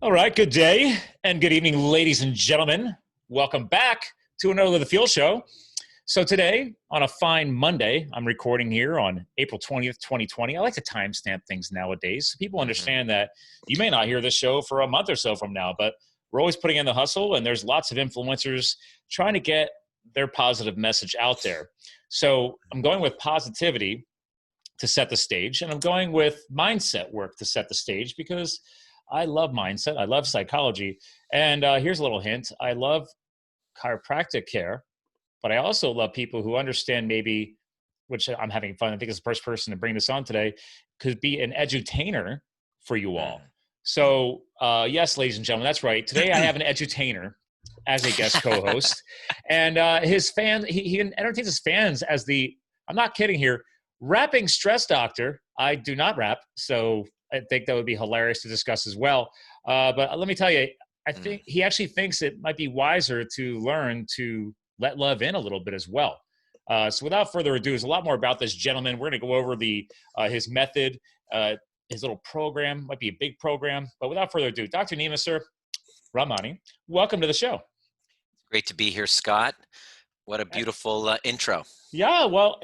All right, good day and good evening, ladies and gentlemen. Welcome back to another Live the Fuel show. So today, on a fine Monday, I'm recording here on April 20th, 2020. I like to timestamp things nowadays so people hmm understand that you may not hear this show for a month or so from now, but we're always putting in the hustle, and there's lots of influencers trying to get their positive message out there. So I'm going with positivity to set the stage, and I'm going with mindset work to set the stage because I love mindset. I love psychology. And here's a little hint. I love chiropractic care, but I also love people who understand maybe, which I'm having fun. I think it's the first person to bring this on today, could be an edutainer for you all. So yes, ladies and gentlemen, that's right. Today I have an edutainer as a guest co-host, and his fan, he entertains his fans as the, I'm not kidding here, rapping stress doctor. I do not rap, so I think that would be hilarious to discuss as well. But let me tell you, I think he actually thinks it might be wiser to learn to let love in a little bit as well. So without further ado, there's a lot more about this gentleman. We're going to go over the his method, his little program. Might be a big program, but without further ado, Dr. Nima, sir, Rahmany, welcome to the show. Great to be here, Scott. What a beautiful intro. Yeah, well,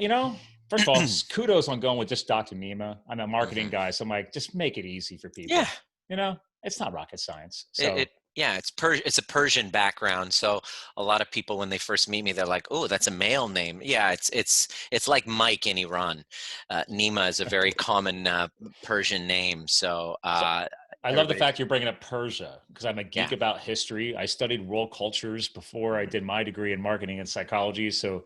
first of all, kudos on going with just Dr. Nima. I'm a marketing guy, so I'm like, just make it easy for people. Yeah, It's not rocket science. it, So it yeah, it's a Persian background. So a lot of people when they first meet me, they're like, "Oh, that's a male name." Yeah, it's like Mike in Iran. Nima is a very common Persian name. So I love the Everybody, fact you're bringing up Persia because I'm a geek yeah. about history. I studied world cultures before I Mhm. did my degree in marketing and psychology. So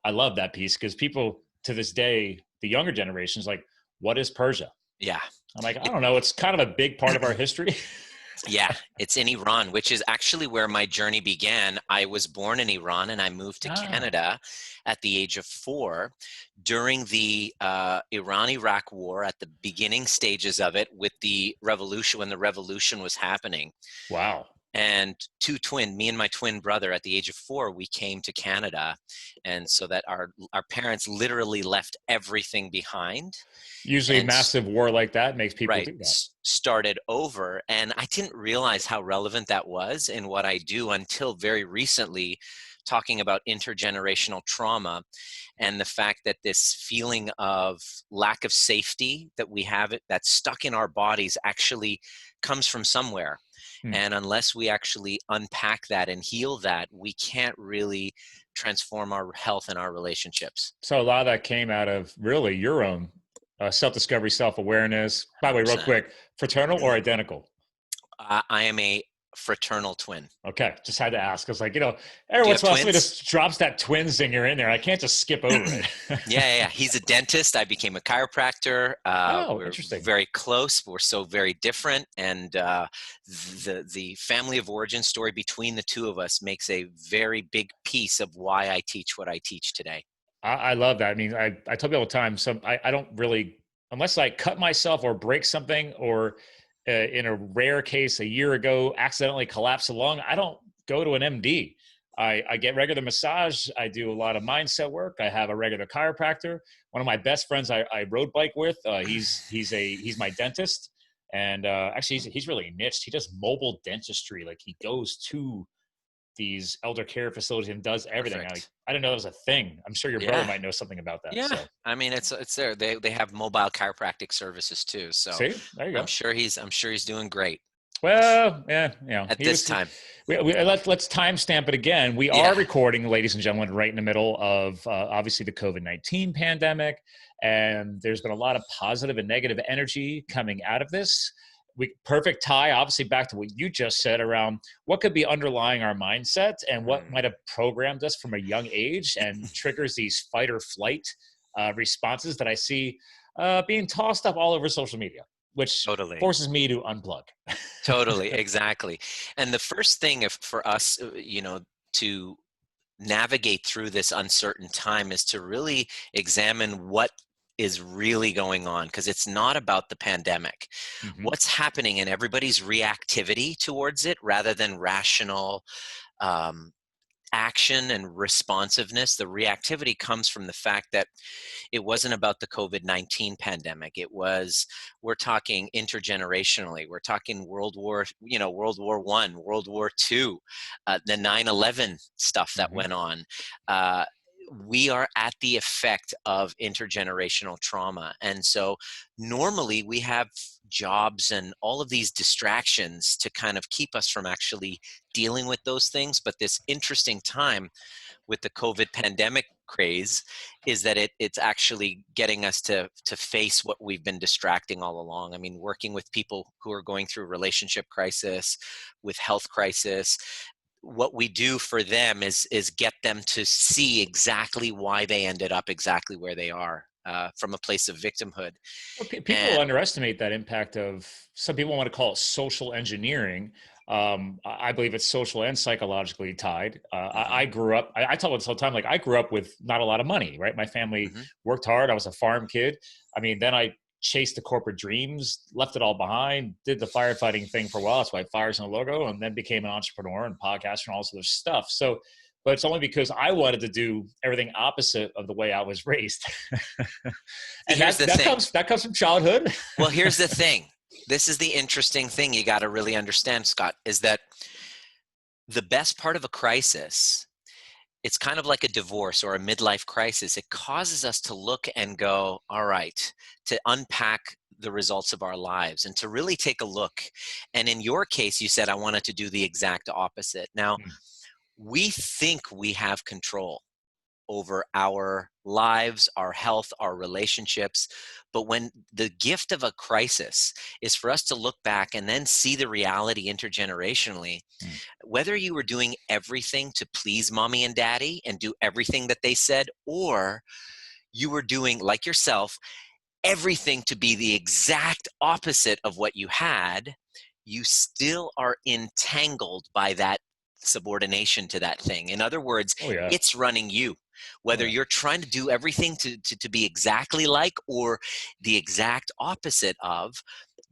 I love that piece because people to this day, the younger generations, like, what is Persia? Yeah. I'm like, I It, don't know. It's kind of a big part of our history. Yeah, it's in Iran, which is actually where my journey began. I was born in Iran and I moved to Ah, Canada at the age of 4 during the Iran-Iraq War at the beginning stages of it with the revolution, when the revolution was happening. wow. And me and my twin brother at the age of 4, we came to Canada. And so that our parents literally left everything behind Usually, a and massive war like that makes people right, do that. started over. And I didn't realize how relevant that was in what I do until very recently, talking about intergenerational trauma and the fact that this feeling of lack of safety that we have that's stuck in our bodies actually comes from somewhere. Hmm. And unless we actually unpack that and heal that, we can't really transform our health and our relationships. So a lot of that came out of really your own self-discovery, self-awareness. By the way, real 100%. quick, fraternal or identical? I am a fraternal twin. Okay, just had to ask. I was like, every Do you once have in a while somebody twins? just drops that twin zinger in there. I can't just skip over Yeah, it. yeah. He's a dentist. I became a chiropractor. Oh, We're interesting. very close, but we're so very different. And the family of origin story between the two of us makes a very big piece of why I teach what I teach today. I love that. I mean, I tell people all the time, I don't really, unless I cut myself or break something or in a rare case a year ago, accidentally collapse a lung, I don't go to an MD. I get regular massage. I do a lot of mindset work. I have a regular chiropractor. One of my best friends I road bike with, he's my dentist. And actually, he's really niched. He does mobile dentistry. Like he goes to these elder care facilities and does everything. Perfect. I didn't know that was a thing. I'm sure your brother Yeah, might know something about that. yeah. So I mean, it's there. They have mobile chiropractic services too. So see, there you go. I'm sure he's doing great Well, yeah, at he this was. time. Let's timestamp it again. We are Yeah. recording, ladies and gentlemen, right in the middle of obviously the COVID-19 pandemic, and there's been a lot of positive and negative energy coming out of this. Perfect tie, obviously, back to what you just said around what could be underlying our mindset and what Mm, might have programmed us from a young age and triggers these fight or flight responses that I see being tossed up all over social media, which totally. forces me to unplug. Totally, exactly. And the first thing for us, to navigate through this uncertain time is to really examine what is really going on, because it's not about the pandemic. Hmm. What's happening in everybody's reactivity towards it rather than rational um, action and responsiveness, the reactivity comes from the fact that it wasn't about the COVID-19 pandemic. It was, we're talking intergenerationally. We're talking World War I, World War II, the 9/11 stuff that Hmm. went on. We are at the effect of intergenerational trauma. And so normally we have jobs and all of these distractions to kind of keep us from actually dealing with those things. But this interesting time with the COVID pandemic craze is that it's actually getting us to face what we've been distracting all along. I mean, working with people who are going through relationship crisis, with health crisis, what we do for them is get them to see exactly why they ended up exactly where they are, from a place of victimhood. Well, people And underestimate that impact of, some people want to call it social engineering. I believe it's social and psychologically tied. I mhm, grew up, I tell this all the time, like I grew up with not a lot of money, right? My family mhm. worked hard. I was a farm kid. I mean, then I chased the corporate dreams, left it all behind, did the firefighting thing for a while. That's why Fire's in the logo, and then became an entrepreneur and podcaster and all this other stuff. So, but it's only because I wanted to do everything opposite of the way I was raised. See, And here's the thing. that comes from childhood. Well, here's the thing. This is the interesting thing you got to really understand, Scott, is that the best part of a crisis, it's kind of like a divorce or a midlife crisis. It causes us to look and go, all right, to unpack the results of our lives and to really take a look. And in your case, you said, I wanted to do the exact opposite. Now, we think we have control over our lives, our health, our relationships. But when the gift of a crisis is for us to look back and then see the reality intergenerationally, Mm. whether you were doing everything to please mommy and daddy and do everything that they said, or you were doing, like yourself, everything to be the exact opposite of what you had, you still are entangled by that subordination to that thing. In other words, Oh yeah. it's running you. Oh Whether yeah. you're trying to do everything to be exactly like or the exact opposite of,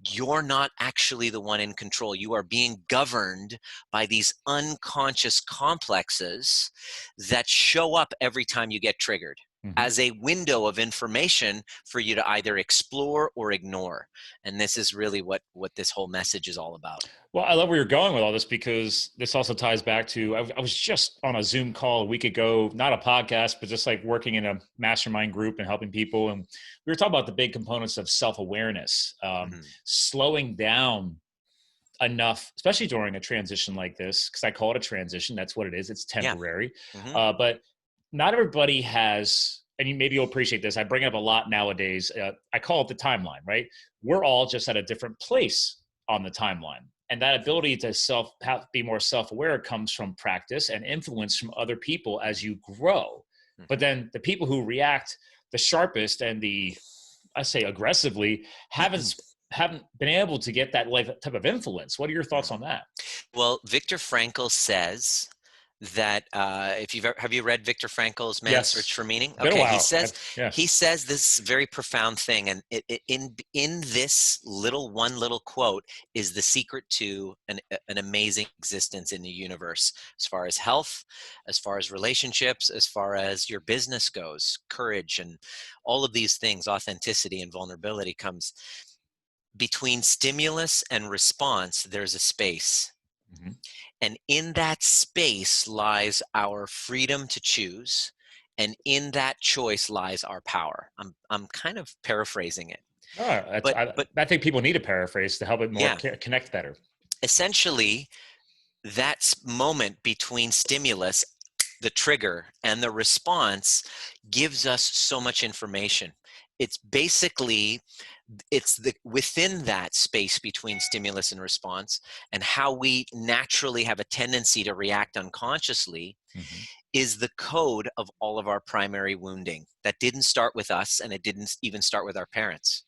you're not actually the one in control. You are being governed by these unconscious complexes that show up every time you get triggered Hmm. as a window of information for you to either explore or ignore. And this is really what this whole message is all about. Well, I love where you're going with all this, because this also ties back to, I was just on a Zoom call a week ago, not a podcast, but just like working in a mastermind group and helping people. And we were talking about the big components of self-awareness, Mhm. slowing down enough, especially during a transition like this, because I call it a transition. That's what it is. It's Yeah. temporary. Hmm. But not everybody has, and maybe you'll appreciate this. I bring it up a lot nowadays. I call it the timeline, right? We're all just at a different place on the timeline. And that ability to be more self-aware comes from practice and influence from other people as you grow. But Hmm. then the people who react the sharpest and I say aggressively, haven't been able to get that type of influence. What are your thoughts on that? Well, Viktor Frankl says that if have you read Viktor Frankl's Man's Search Yes, for Meaning? been a Okay, he while. says Yeah. this very profound thing, and in this one little quote is the secret to an amazing existence in the universe, as far as health, as far as relationships, as far as your business goes, courage, and all of these things, authenticity and vulnerability comes between stimulus and response. There's a space. Hmm. And in that space lies our freedom to choose. And in that choice lies our power. I'm kind of paraphrasing it. All right, But I think people need a paraphrase to help it more yeah, connect better. essentially, that moment between stimulus, the trigger, and the response gives us so much information. It's basically, it's the within that space between stimulus and response, and how we naturally have a tendency to react unconsciously, Hmm. is the code of all of our primary wounding that didn't start with us, and it didn't even start with our parents.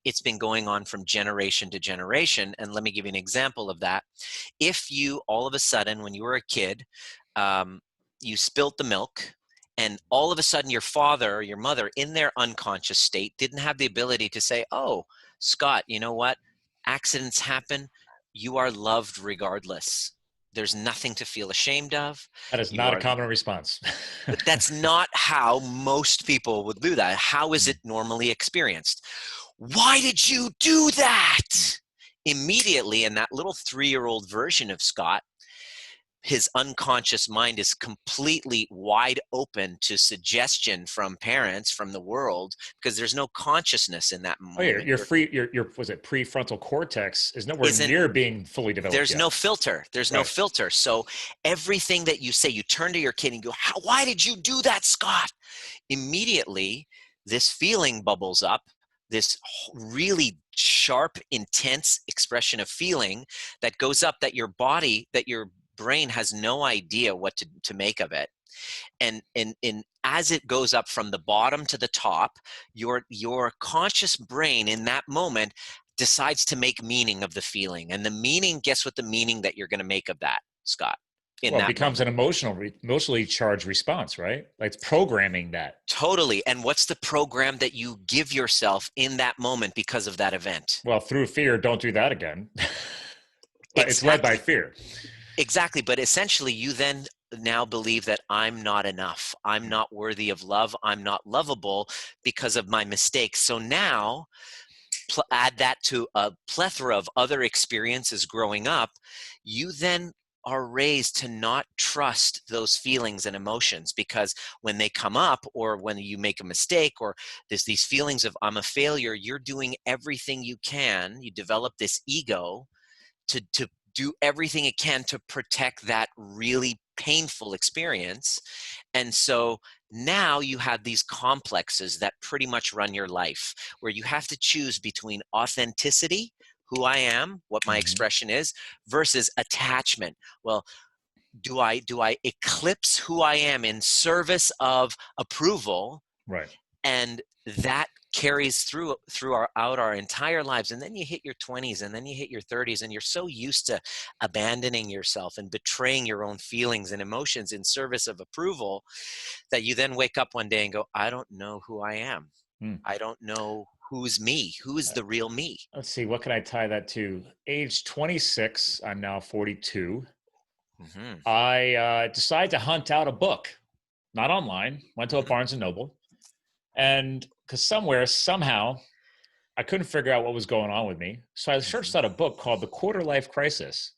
It's been going on from generation to generation. And let me give you an example of that. If you all of a sudden, when you were a kid, um, you spilt the milk, and all of a sudden your father or your mother, in their unconscious state, didn't have the ability to say, oh, Scott, you know what? Accidents happen. You are loved regardless. There's nothing to feel ashamed of. That is You not a are, common response. but that's not how most people would do that. How is it normally experienced? Why did you do that? Immediately, in that little 3-year-old version of Scott, his unconscious mind is completely wide open to suggestion from parents, from the world, because there's no consciousness in that Oh, yeah, moment. your was it prefrontal cortex is nowhere Isn't near being fully developed There's yet. no filter. There's no Right. filter. So everything that you say, you turn to your kid and go, why did you do that, Scott? Immediately, this feeling bubbles up, this really sharp, intense expression of feeling that goes up, that your body, that your brain has no idea what to make of it. And as it goes up from the bottom to the top, your conscious brain in that moment decides to make meaning of the feeling. And the meaning, guess what the meaning that you're going to make of that, Scott, in Well, it that becomes moment? an emotionally charged response, right? Like it's programming that. Totally. And what's the program that you give yourself in that moment because of that event? Well, through fear, don't do that again. But it's led by Exactly. fear. Exactly. But essentially, you then now believe that I'm not enough. I'm not worthy of love. I'm not lovable because of my mistakes. So now add that to a plethora of other experiences growing up, you then are raised to not trust those feelings and emotions, because when they come up, or when you make a mistake, or there's these feelings of I'm a failure, you're doing everything you can. You develop this ego to do everything it can to protect that really painful experience. And so now you have these complexes that pretty much run your life, where you have to choose between authenticity, who I am, what my Mm-hmm. expression is, versus attachment. Well, do I eclipse who I am in service of approval? Right. And that carries out our entire lives. And then you hit your 20s, and then you hit your 30s, and you're so used to abandoning yourself and betraying your own feelings and emotions in service of approval, that you then wake up one day and go, I don't know who I am. Hmm. I don't know who's me. Who is the real me? Let's see. What can I tie that to? Age 26. I'm now 42. Mm-hmm. I decided to hunt out a book, not online. Went to a Mm-hmm. Barnes and Noble, and because somehow, I couldn't figure out what was going on with me. So I Mm-hmm. searched out a book called The Quarter Life Crisis,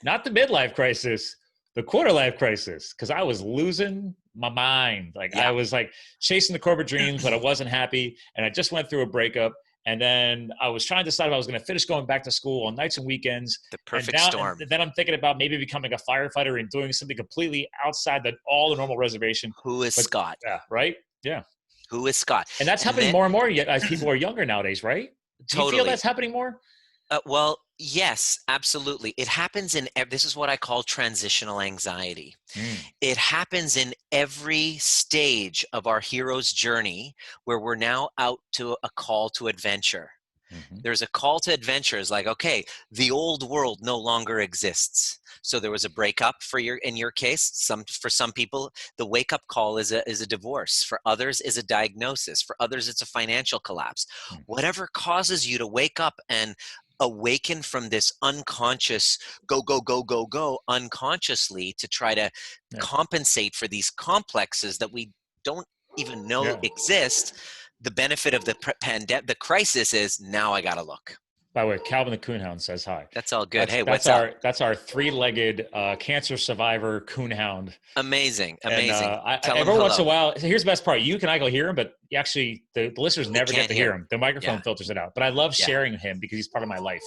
not the midlife crisis, the quarter life crisis, because I was losing my mind. Like I Yeah. was like chasing the corporate dreams, but I wasn't happy. And I just went through a breakup. And then I was trying to decide if I was going to finish going back to school on nights and weekends. The And perfect now, storm. and then I'm thinking about maybe becoming a firefighter and doing something completely outside all the normal reservation. Who is But Scott? yeah, right? Yeah. Who is Scott? And that's And happening then more and more as people are younger nowadays, right? Do you feel totally. that's happening more? Well, yes, absolutely. It happens this is what I call transitional anxiety. Mm, It happens in every stage of our hero's journey, where we're now out to a call to adventure. hmm There's a call to adventure. Is like, okay, the old world no longer exists. So there was a breakup in your case. For some people, the wake up call is a divorce. For others, is a diagnosis. For others, it's a financial collapse. mm. Whatever causes you to wake up and awaken from this unconscious go go go go go unconsciously, to try to Yeah. compensate for these complexes that we don't even know Yeah. exist. The benefit of the pandemic, the crisis, is now I gotta look. By the way, Calvin the Coonhound says hi. That's all good. That's Hey, that's what's up? our that's our three-legged cancer survivor coonhound. Amazing, And amazing. Tell them every once in a hello. while, so here's the best part. You can I go hear him, but actually the listeners They never get can't to hear hear. him. The microphone Yeah, filters it out. But I love yeah. sharing him because he's part of my life,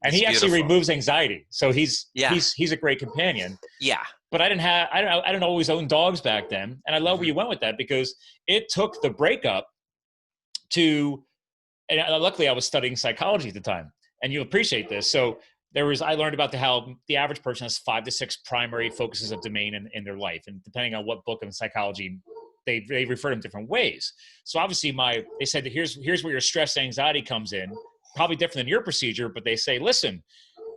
and It's he actually beautiful. removes anxiety. So he's Yeah, he's a great companion. yeah. But I don't always own dogs back then, and I love where Hmm. you went with that because it took the breakup to. And luckily, I was studying psychology at the time, and you appreciate this. So I learned about how the average person has 5 to 6 primary focuses of domain in their life, and depending on what book of psychology, they refer to them different ways. So obviously, they said that here's where your stress anxiety comes in, probably different than your procedure, but they say, listen,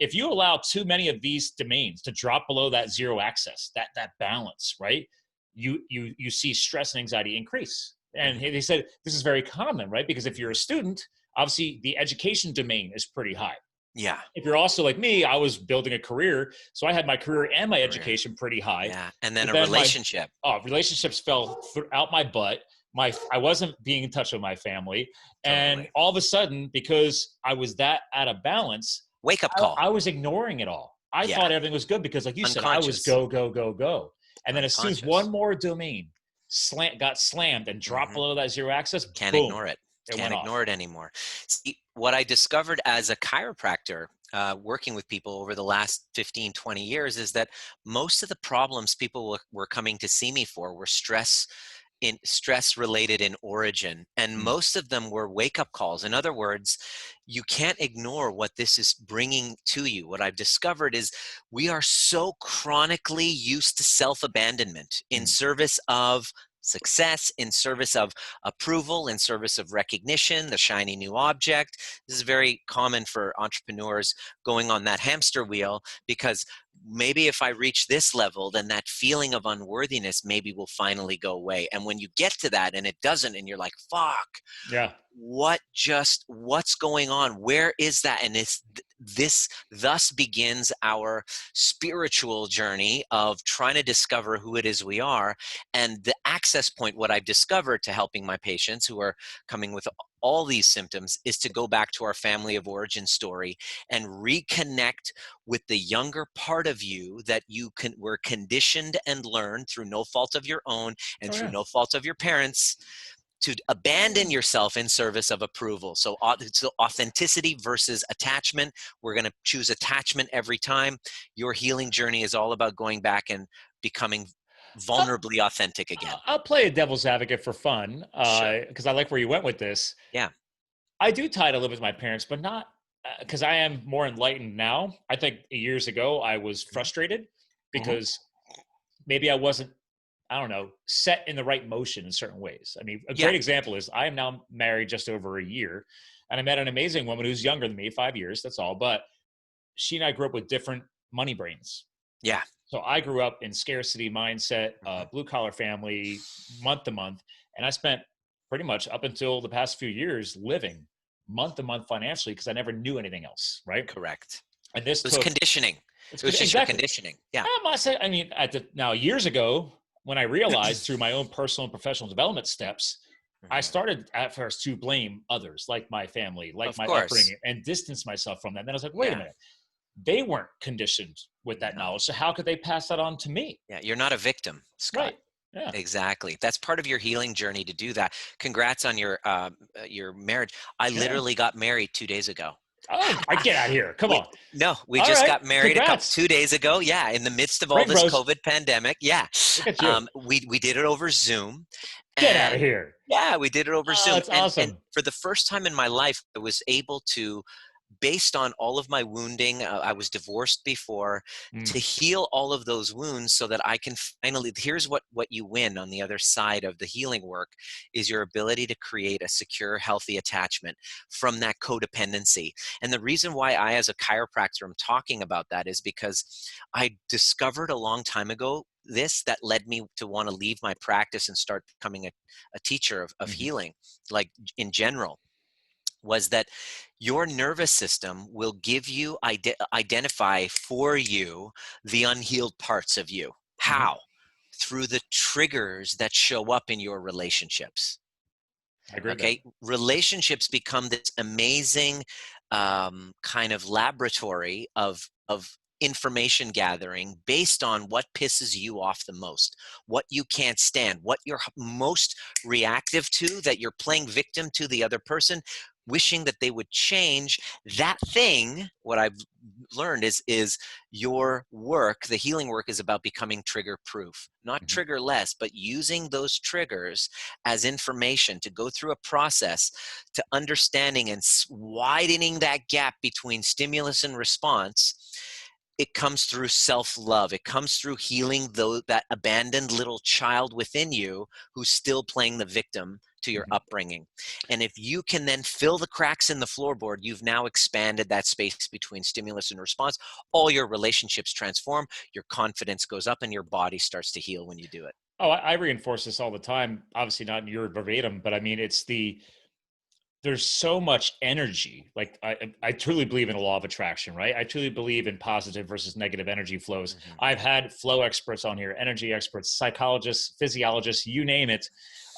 if you allow too many of these domains to drop below that zero axis, that balance, right? You see stress and anxiety increase. And Hmm. they said this is very common, right? Because if you're a student, obviously the education domain is pretty high. Yeah. If you're also like me, I was building a career. So I had my career and my Career. education pretty high. Yeah. And then But a then my relationship. relationships fell out my butt. I wasn't being in touch with my family. And Totally. all of a sudden, because I was that out of balance, Wake up call. I was ignoring it all. I Yeah. thought everything was good because, like you said, I was Unconscious. go, go, go, go. And then as soon as one Unconscious. more domain got slammed and dropped Hmm. below that zero access, Can't boom, ignore it. it Can't went off. ignore it anymore. See, what I discovered as a chiropractor, working with people over the last 15, 20 years, is that most of the problems people were coming to see me for were stress related in origin, and Mm, most of them were wake up calls. In other words, you can't ignore what this is bringing to you. What I've discovered is we are so chronically used to self abandonment in mm. service of success, in service of approval, in service of recognition, the shiny new object. This is very common for entrepreneurs going on that hamster wheel, because maybe if I reach this level, then that feeling of unworthiness maybe will finally go away. And when you get to that and it doesn't, and you're like, fuck, Yeah. what's going on? Where is that? And this thus begins our spiritual journey of trying to discover who it is we are. And the access point, what I've discovered to helping my patients who are coming with all these symptoms, is to go back to our family of origin story and reconnect with the younger part of you that were conditioned and learned through no fault of your own and Oh, through yeah. no fault of your parents, to abandon yourself in service of approval. So authenticity versus attachment. We're going to choose attachment every time. Your healing journey is all about going back and becoming I'll, vulnerably authentic again. I'll play a devil's advocate for fun Sure. because I like where you went with this. Yeah. I do tie to live with my parents, but not because I am more enlightened now. I think years ago I was frustrated Hmm. because maybe I wasn't, I don't know, set in the right motion in certain ways. I mean, a Yeah. great example is I am now married just over a year, and I met an amazing woman who's younger than me, 5 years, that's all. But she and I grew up with different money brains. Yeah. So I grew up in scarcity mindset, Hmm. blue collar family, month to month, and I spent pretty much up until the past few years living month to month financially because I never knew anything else, right? Correct. And this It was took conditioning. it's It was good just your exactly. conditioning. Yeah. I'm not saying, I mean, now years ago when I realized through my own personal and professional development steps, I Hmm. started at first to blame others, like my family, like Of my course. upbringing, and distance myself from that. And then I was like, wait a Yeah. minute, they weren't conditioned with that No. knowledge, so how could they pass that on to me? Yeah. You're not a victim, Scott. Right? Yeah. Exactly. That's part of your healing journey to do that. Congrats on your marriage. I Yeah. literally got married 2 days ago. Oh, I get out of here. Come we on. no, we All just right. got married Congrats. 2 days ago. Yeah, in the midst of all Ring this bros. COVID pandemic. Yeah, Look at you. we did it over Zoom, Get out of and here. yeah, we did it over Oh, Zoom. that's And awesome. for the first time in my life, I was able to, based on all of my wounding, I was divorced before, to Mm, heal all of those wounds so that I can finally, here's what you win on the other side of the healing work, is your ability to create a secure, healthy attachment from that codependency. And the reason why I, as a chiropractor, am talking about that is because I discovered a long time ago that led me to want to leave my practice and start becoming a teacher of mhm, healing, like in general, was that your nervous system will give you identify for you the unhealed parts of you. mhm. How? Through the triggers that show up in your relationships. I agree with that. Okay, relationships become this amazing kind of laboratory of information gathering based on what pisses you off the most, what you can't stand, what you're most reactive to, that you're playing victim to the other person, wishing that they would change that thing. What I've learned is your work, the healing work, is about becoming trigger proof, not Mhm. trigger less, but using those triggers as information to go through a process to understanding and widening that gap between stimulus and response. It comes through self-love. It comes through healing that abandoned little child within you who's still playing the victim to your Mhm. upbringing. And if you can then fill the cracks in the floorboard, you've now expanded that space between stimulus and response. All your relationships transform, your confidence goes up, and your body starts to heal when you do it. Oh, I reinforce this all the time. Obviously, not in your verbatim, but I mean, there's so much energy. Like I truly believe in a law of attraction, right? I truly believe in positive versus negative energy flows. Mhm. I've had flow experts on here, energy experts, psychologists, physiologists, you name it.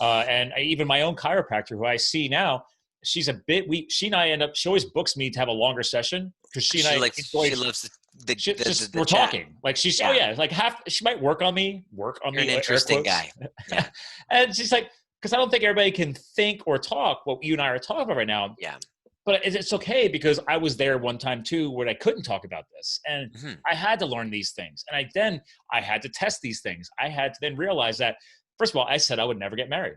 And even my own chiropractor who I see now, she's a bit weak. She and I end up, she always books me to have a longer session because she and She I likes, enjoy, she loves just, the we're chat. talking. Like she's, oh Yeah. yeah, like half, she might work on me, You're an air interesting quotes. guy. Yeah. And she's like, because I don't think everybody can think or talk what you and I are talking about right now. Yeah. But it's okay because I was there one time too where I couldn't talk about this, and Mhm. I had to learn these things, and I had to test these things. I had to then realize that, first of all, I said I would never get married,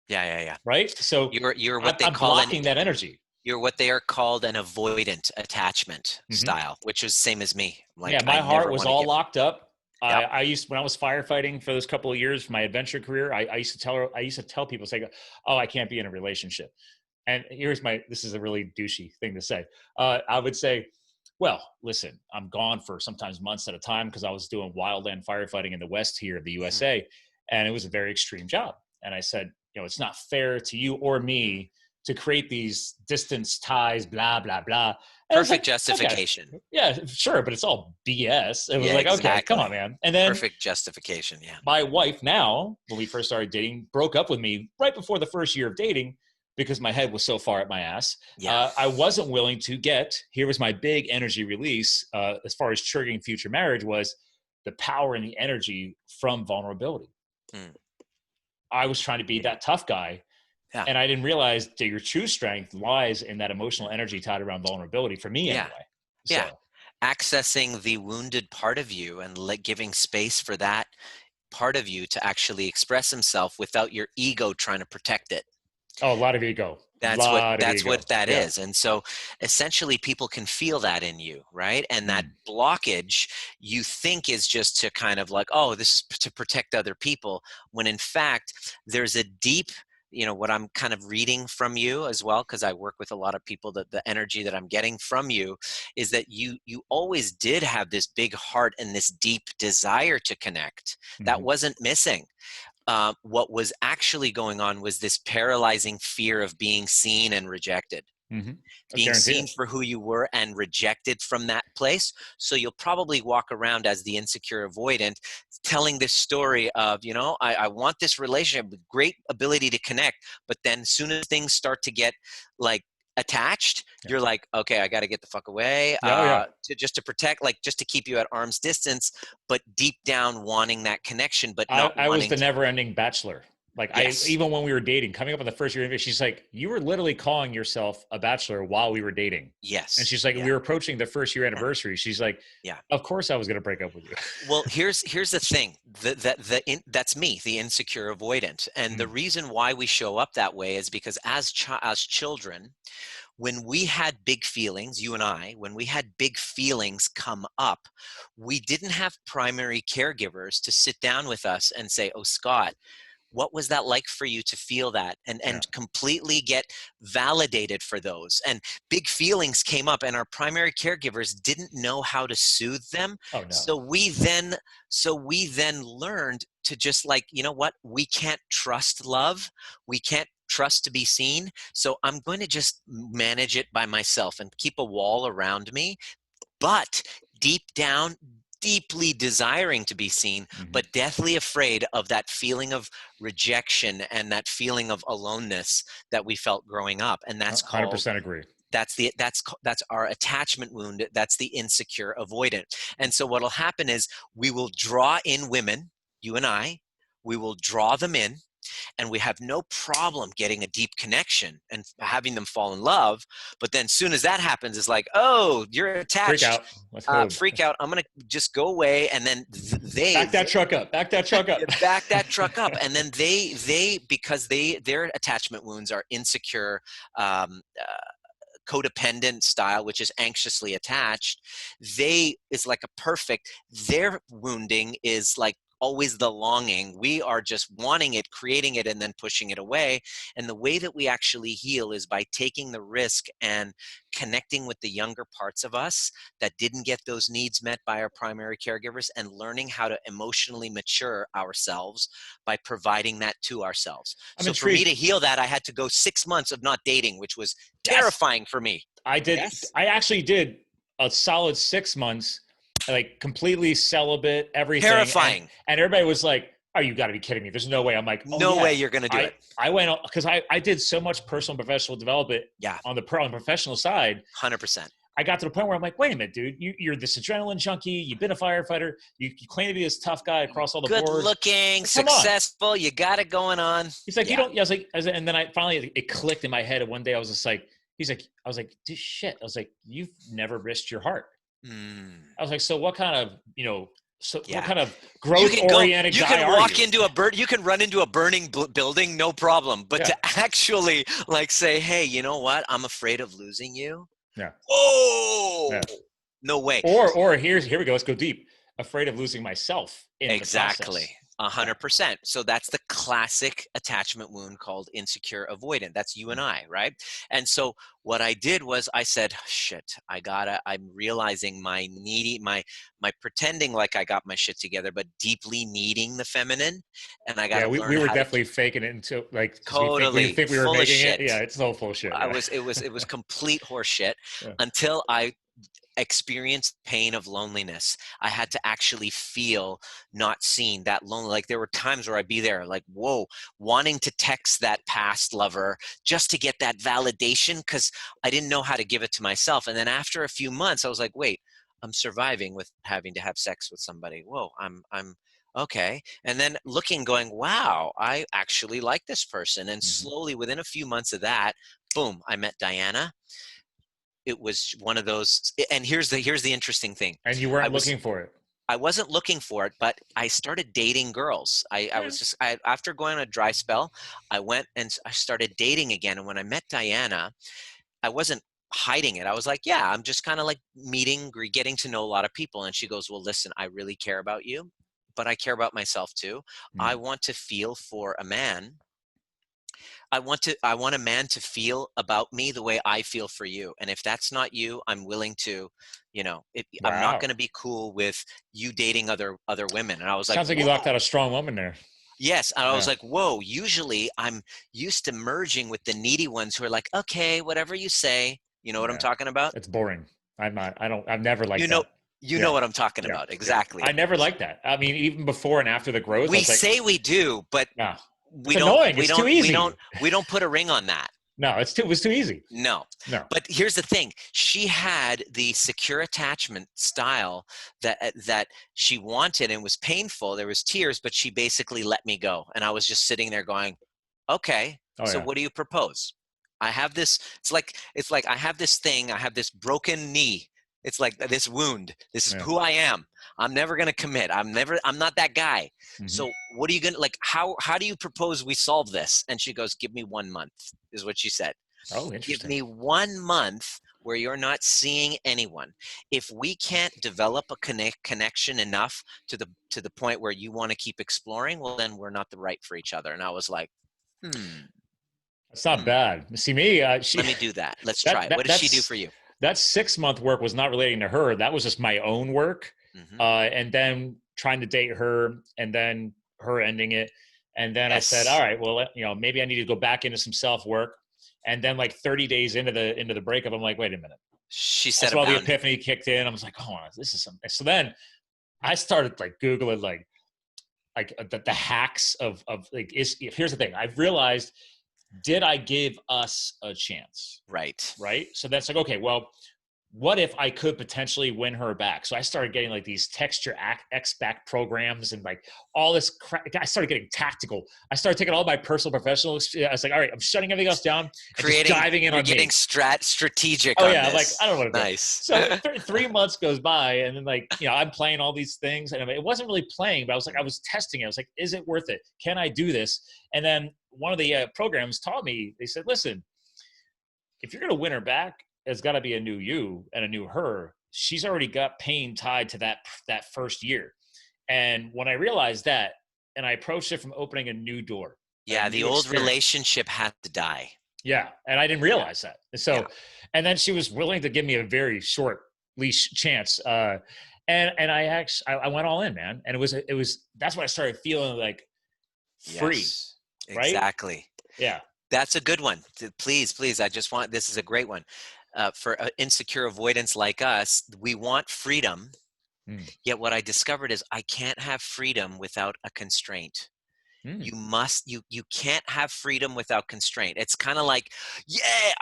Yeah, yeah, yeah. right? So You're what they I'm call blocking that energy. you're what they are called an avoidant attachment Hmm. style, which is same as me. Yeah, Like, I my heart never was want to all get locked up. Yep. I used, when I was firefighting for those couple of years for my adventure career, I used to I used to tell people, say, "Oh, I can't be in a relationship." And here's this is a really douchey thing to say. I would say, well, listen, I'm gone for sometimes months at a time because I was doing wildland firefighting in the West here of the Mhm. USA, and it was a very extreme job. And I said, it's not fair to you or me to create these distance ties, blah, blah, blah. And I was Perfect like, okay, justification. yeah, sure, but it's all BS. It was Yeah, like, okay, come on, exactly. man. And then Perfect justification. Yeah. my wife now, when we first started dating, broke up with me right before the first year of dating because my head was so far at my ass. Yeah. I wasn't willing to here was my big energy release as far as triggering future marriage was the power and the energy from vulnerability. Mm. I was trying to be that tough guy. Yeah. And I didn't realize that your true strength lies in that emotional energy tied around vulnerability for me Yeah. anyway. Yeah. So, Accessing the wounded part of you and giving space for that part of you to actually express himself without your ego trying to protect it. oh, a lot of ego, That's what lot of ego. that Yeah. is. And so essentially people can feel that in you, right? And that Mm. blockage you think is just to kind of like, oh, this is to protect other people, when in fact there's a deep, what I'm kind of reading from you as well, because I work with a lot of people, that the energy that I'm getting from you is that you always did have this big heart and this deep desire to connect. That Hmm. wasn't missing. What was actually going on was this paralyzing fear of being seen and rejected, Hmm. I being guarantee seen it. for who you were and rejected from that place. So you'll probably walk around as the insecure avoidant, telling this story of, I want this relationship with great ability to connect. But then as soon as things start to get like attached, Yeah. you're like, okay, I got to get the fuck away, Yeah. Oh, yeah. to protect, like just to keep you at arm's distance, but deep down wanting that connection, but not I was wanting the to. never ending bachelor. Like Yes. even when we were dating, coming up on the first year, she's like, you were literally calling yourself a bachelor while we were dating. And Yes. she's like, Yeah. we were approaching the first year Yeah. anniversary. She's like, Yeah. of course I was going to break up with you. Well, here's the thing. That's me, the insecure avoidant. And the Mm. reason why we show up that way is because as children, when we had big feelings, you and I, when we had big feelings come up, we didn't have primary caregivers to sit down with us and say, "Oh, Scott, what was that like for you to feel that?" and Yeah. completely get validated for those. And big feelings came up and our primary caregivers didn't know how to soothe them. Oh, no. So we then learned to just like, you know what, we can't trust love, we can't trust to be seen, so I'm going to just manage it by myself and keep a wall around me. But deep down, deeply desiring to be seen, Hmm. but deathly afraid of that feeling of rejection and that feeling of aloneness that we felt growing up. And that's called 100% agree. that's our attachment wound. That's the insecure avoidant. And so what'll happen is we will draw in women, you and I, we will draw them in, and we have no problem getting a deep connection and having them fall in love. But then soon as that happens, it's like, oh, you're Freak attached. out. Let's go. Freak out. I'm going to just go away. And then Back that truck up. Back that truck up. back that truck up. And then because their attachment wounds are insecure, codependent style, which is anxiously attached, is like a perfect, their wounding is like always the longing. We are just wanting it, creating it, and then pushing it away. And the way that we actually heal is by taking the risk and connecting with the younger parts of us that didn't get those needs met by our primary caregivers, and learning how to emotionally mature ourselves by providing that to ourselves. I'm So for me intrigued. to heal that, I had to go 6 months of not dating, which was Yes, terrifying for me. I did. Yes. I actually did a solid 6 months, like completely celibate, everything. Terrifying. And everybody was like, "Oh, you got to be kidding me." There's no way. I'm like, "Oh No way yeah." you're going to do it. I went because I did so much personal and professional development Yeah, on the professional side. 100%. I got to the point where I'm like, wait a minute, dude, you're this adrenaline junkie. You've been a firefighter. You claim to be this tough guy across all the Good boards. looking, Like, come on. successful. You got it going on. He's like, you Yeah. don't. Yeah, and then I finally it clicked in my head. And one day I was just like, he's like, I was like, dude, shit. I was like, you've never risked your heart. I was like, so what kind of, what kind of growth oriented you guy can are walk you? into you can run into a burning building, no problem. But to actually like say, hey, you know what? I'm afraid of losing you. Yeah. Oh, Yeah. no way. Or here we go. Let's go deep. Afraid of losing myself in Exactly. the process. 100%. So that's the classic attachment wound called insecure avoidant. That's you and I, right? And so what I did was I said, shit, I'm realizing my pretending like I got my shit together, but deeply needing the feminine. And I got to Yeah, learn we were how to definitely faking it until like, we totally think we were full of making it. shit. Yeah, it's all full shit. Yeah. It was complete horse shit Yeah. until I experienced pain of loneliness. I had to actually feel not seen, that lonely. Like there were times where I'd be there like, whoa, wanting to text that past lover just to get that validation because I didn't know how to give it to myself. And then after a few months, I was like, wait, I'm surviving with having to have sex with somebody. Whoa, I'm okay. And then looking, going, wow, I actually like this person. And slowly within a few months of that, boom, I met Diana. It was one of those, and here's the interesting thing. And you weren't looking for it. I wasn't looking for it, but I started dating girls. After going on a dry spell, I went and I started dating again. And when I met Diana, I wasn't hiding it. I was like, yeah, I'm just kind of like getting to know a lot of people. And she goes, well, listen, I really care about you, but I care about myself too. I want to feel for a man. I want a man to feel about me the way I feel for you. And if that's not you, I'm willing to, I'm not going to be cool with you dating other women. And I was like, sounds like you locked out a strong woman there. Yes. And I was like, whoa, usually I'm used to merging with the needy ones who are like, okay, whatever you say, you know what I'm talking about? It's boring. I've never liked that. You know what I'm talking about. Exactly. I never liked that. I mean, even before and after the growth, we say we do, but it's annoying. It's too easy. We don't put a ring on that. No, it was too easy. No. But here's the thing. She had the secure attachment style that she wanted and was painful. There was tears, but she basically let me go. And I was just sitting there going, okay, what do you propose? I have this, it's like I have this thing, I have this broken knee. It's like this wound. This is who I am. I'm never going to commit. I'm not that guy. So what are you going to, how do you propose we solve this? And she goes, give me 1 month is what she said. Oh, interesting. Give me 1 month where you're not seeing anyone. If we can't develop a connection enough to the point where you want to keep exploring, well, then we're not the right for each other. And I was like, It's not bad. See me, let me do that. Let's try it. What did she do for you? That 6-month work was not relating to her. That was just my own work. And then trying to date her and then her ending it. And then I said, all right, well, maybe I need to go back into some self-work. And then like 30 days into the breakup, I'm like, wait a minute. She said, that's why the epiphany kicked in. I was like, oh, this is something. So then I started like Googling like the hacks of like, here's the thing. I've realized, did I give us a chance? Right. So that's like, okay, well, what if I could potentially win her back? So I started getting like these texture X-back programs and like all this crap. I started getting tactical. I started taking all my personal, professional. I was like, all right, I'm shutting everything else down and just diving in on me. You're getting strategic on this. I'm like, I don't want to Nice. So 3 months goes by and then like, I'm playing all these things and it wasn't really playing, but I was testing it. I was like, is it worth it? Can I do this? And then one of the programs taught me, they said, listen, if you're going to win her back, it's got to be a new you and a new her. She's already got pain tied to that first year. And when I realized that, and I approached it from opening a new door, a Yeah, the new old experience. relationship had to die. Yeah. And I didn't Yeah, realize that. And yeah. so, and then she was willing to give me a very short leash chance. And I went all in, man. And that's when I started feeling like free. Yes, Right. exactly. Yeah. That's a good one. Please, please, this is a great one. For insecure avoidance like us, we want freedom. Mm. Yet what I discovered is I can't have freedom without a constraint. Mm. You can't have freedom without constraint. It's kind of like, yeah,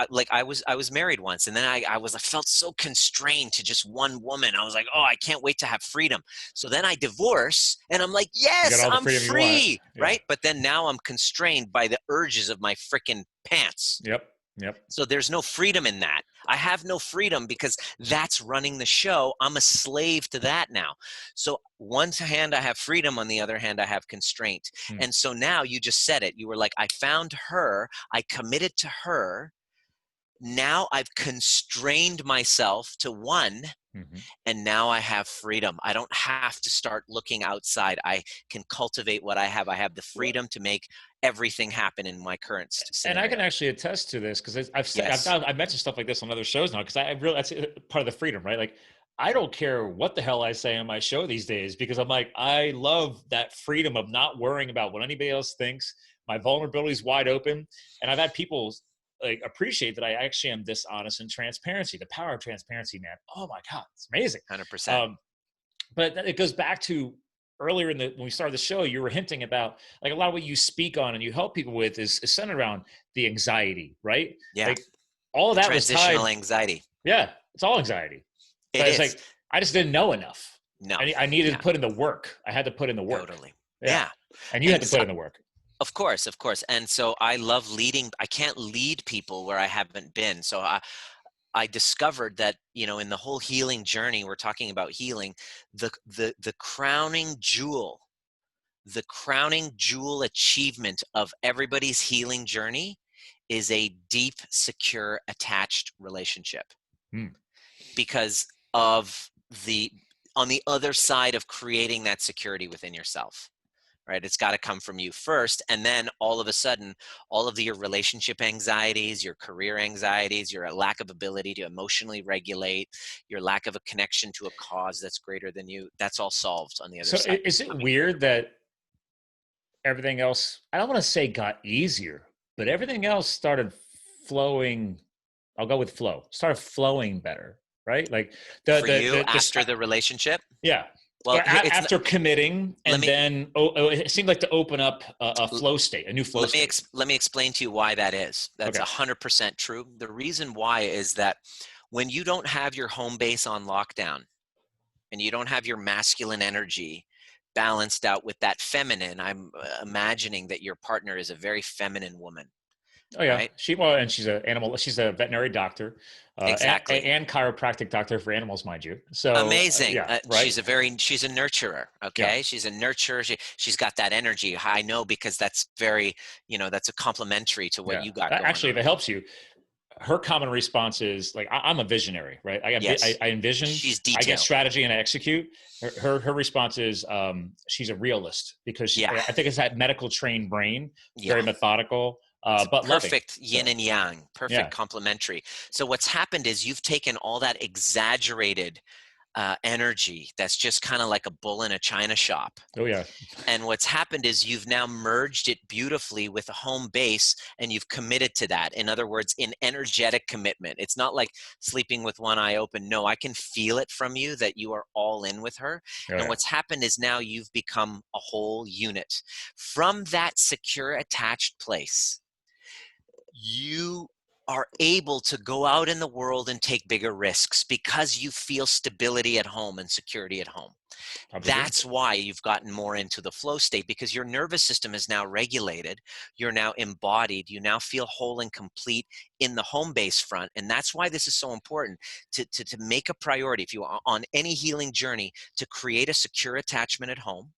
like I was married once, and then I felt so constrained to just one woman. I was like, oh, I can't wait to have freedom. So then I divorce, and I'm like, You got yes, all the I'm freedom you want. free, Yeah. right? But then now I'm constrained by the urges of my freaking pants. Yep. Yep. So there's no freedom in that. I have no freedom because that's running the show. I'm a slave to that now. So one hand I have freedom, on the other hand I have constraint. Mm. And so now you just said it. You were like, I found her, I committed to her. Now I've constrained myself to one, Mm-hmm. and now I have freedom. I don't have to start looking outside. I can cultivate what I have. I have the Well, freedom to make everything happen in my current and I scenario. can actually attest to this because Yes. I've mentioned stuff like this on other shows now because I really that's part of the freedom, right? Like I don't care what the hell I say on my show these days because I'm like I love that freedom of not worrying about what anybody else thinks. My vulnerability is wide open, and I've had people like appreciate that I actually am this honest and transparency. The power of transparency, man. Oh my god, it's amazing. 100%. Um, but it goes back to earlier when we started the show, you were hinting about like a lot of what you speak on and you help people with is centered around the anxiety, right? Yeah. Like all of The that was transitional tied. anxiety. Yeah, it's all anxiety. It But it's is. like I just didn't know enough. No. I needed to Yeah, put in the work. I had to put in the work. totally. Yeah, Yeah. and you had to put Anxi- in the work. of course, of course. And so I love leading. I can't lead people where I haven't been. So I discovered that, in the whole healing journey, we're talking about healing, the crowning jewel achievement of everybody's healing journey is a deep, secure, attached relationship. Hmm. Because of the on the other side of creating that security within yourself, right? It's got to come from you first, and then all of a sudden all of your relationship anxieties, your career anxieties, your lack of ability to emotionally regulate, your lack of a connection to a cause that's greater than you, that's all solved on the other So side is it coming through. weird that everything else? I don't want to say got easier, but everything else started flowing. I'll go with flow. Started flowing better, right? Like the For the you the this after the relationship, yeah. well, it's After committing, let and me then it seemed like to open up a flow state, a new flow state. let me explain to you why that is. That's Okay. 100% true. The reason why is that when you don't have your home base on lockdown and you don't have your masculine energy balanced out with that feminine, I'm imagining that your partner is a very feminine woman, Oh yeah, right? and she's a animal. She's a veterinary doctor, Exactly. and chiropractic doctor for animals, mind you. So Amazing. yeah, right. She's a nurturer. Yeah, Okay. She's a nurturer. She's got that energy. I know, because that's very, that's a complementary to what yeah. you got going Actually, if on. it helps you, her common response is like, I'm a visionary, right? Yes. I envision, She's I get detailed. strategy, and I execute. Her response is she's a realist because Yeah. I think it's that medical trained brain, Yeah. very methodical, It's a but loving. perfect yin So and yang, perfect yeah, complementary. So what's happened is you've taken all that exaggerated energy that's just kind of like a bull in a china shop. oh yeah, And what's happened is you've now merged it beautifully with a home base, and you've committed to that. In other words, in energetic commitment. It's not like sleeping with one eye open. No, I can feel it from you that you are all in with her. oh And yeah. what's happened is now you've become a whole unit. From that secure, attached place, you are able to go out in the world and take bigger risks because you feel stability at home and security at home. Absolutely. That's why you've gotten more into the flow state, because your nervous system is now regulated. You're now embodied. You now feel whole and complete in the home base front. And that's why this is so important to make a priority, if you are on any healing journey, to create a secure attachment at home.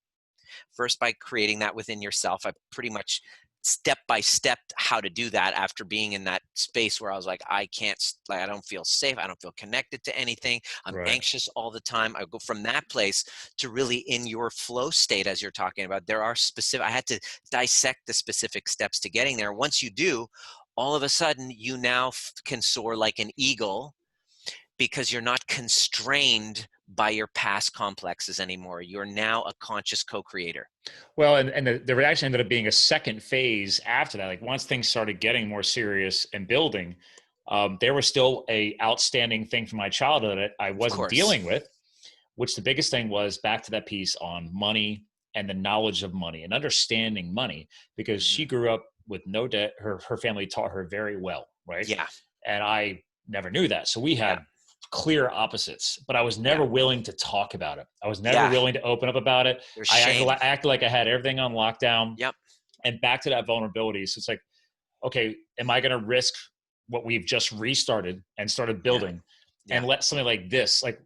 First, by creating that within yourself. I pretty much step by step how to do that after being in that space where I was like, I can't, like, I don't feel safe. I don't feel connected to anything. I'm Right. anxious all the time. I go from that place to really in your flow state, as you're talking about. There are specific, I had to dissect the specific steps to getting there. Once you do, all of a sudden you now can soar like an eagle, because you're not constrained by your past complexes anymore. You're now a conscious co-creator. Well, and there actually ended up being a second phase after that. Like once things started getting more serious and building, there was still a outstanding thing from my childhood that I Of wasn't course. dealing with, which the biggest thing was back to that piece on money and the knowledge of money and understanding money, because she grew up with no debt. Her family taught her very well, right? Yeah. And I never knew that. So we Yeah. had clear opposites, but I was never Yeah. willing to talk about it. I was never Yeah. willing to open up about it. There's I shame. acted like I had everything on lockdown. Yep. And back to that vulnerability. So it's like, okay, am I going to risk what we've just restarted and started building and let something like this, like,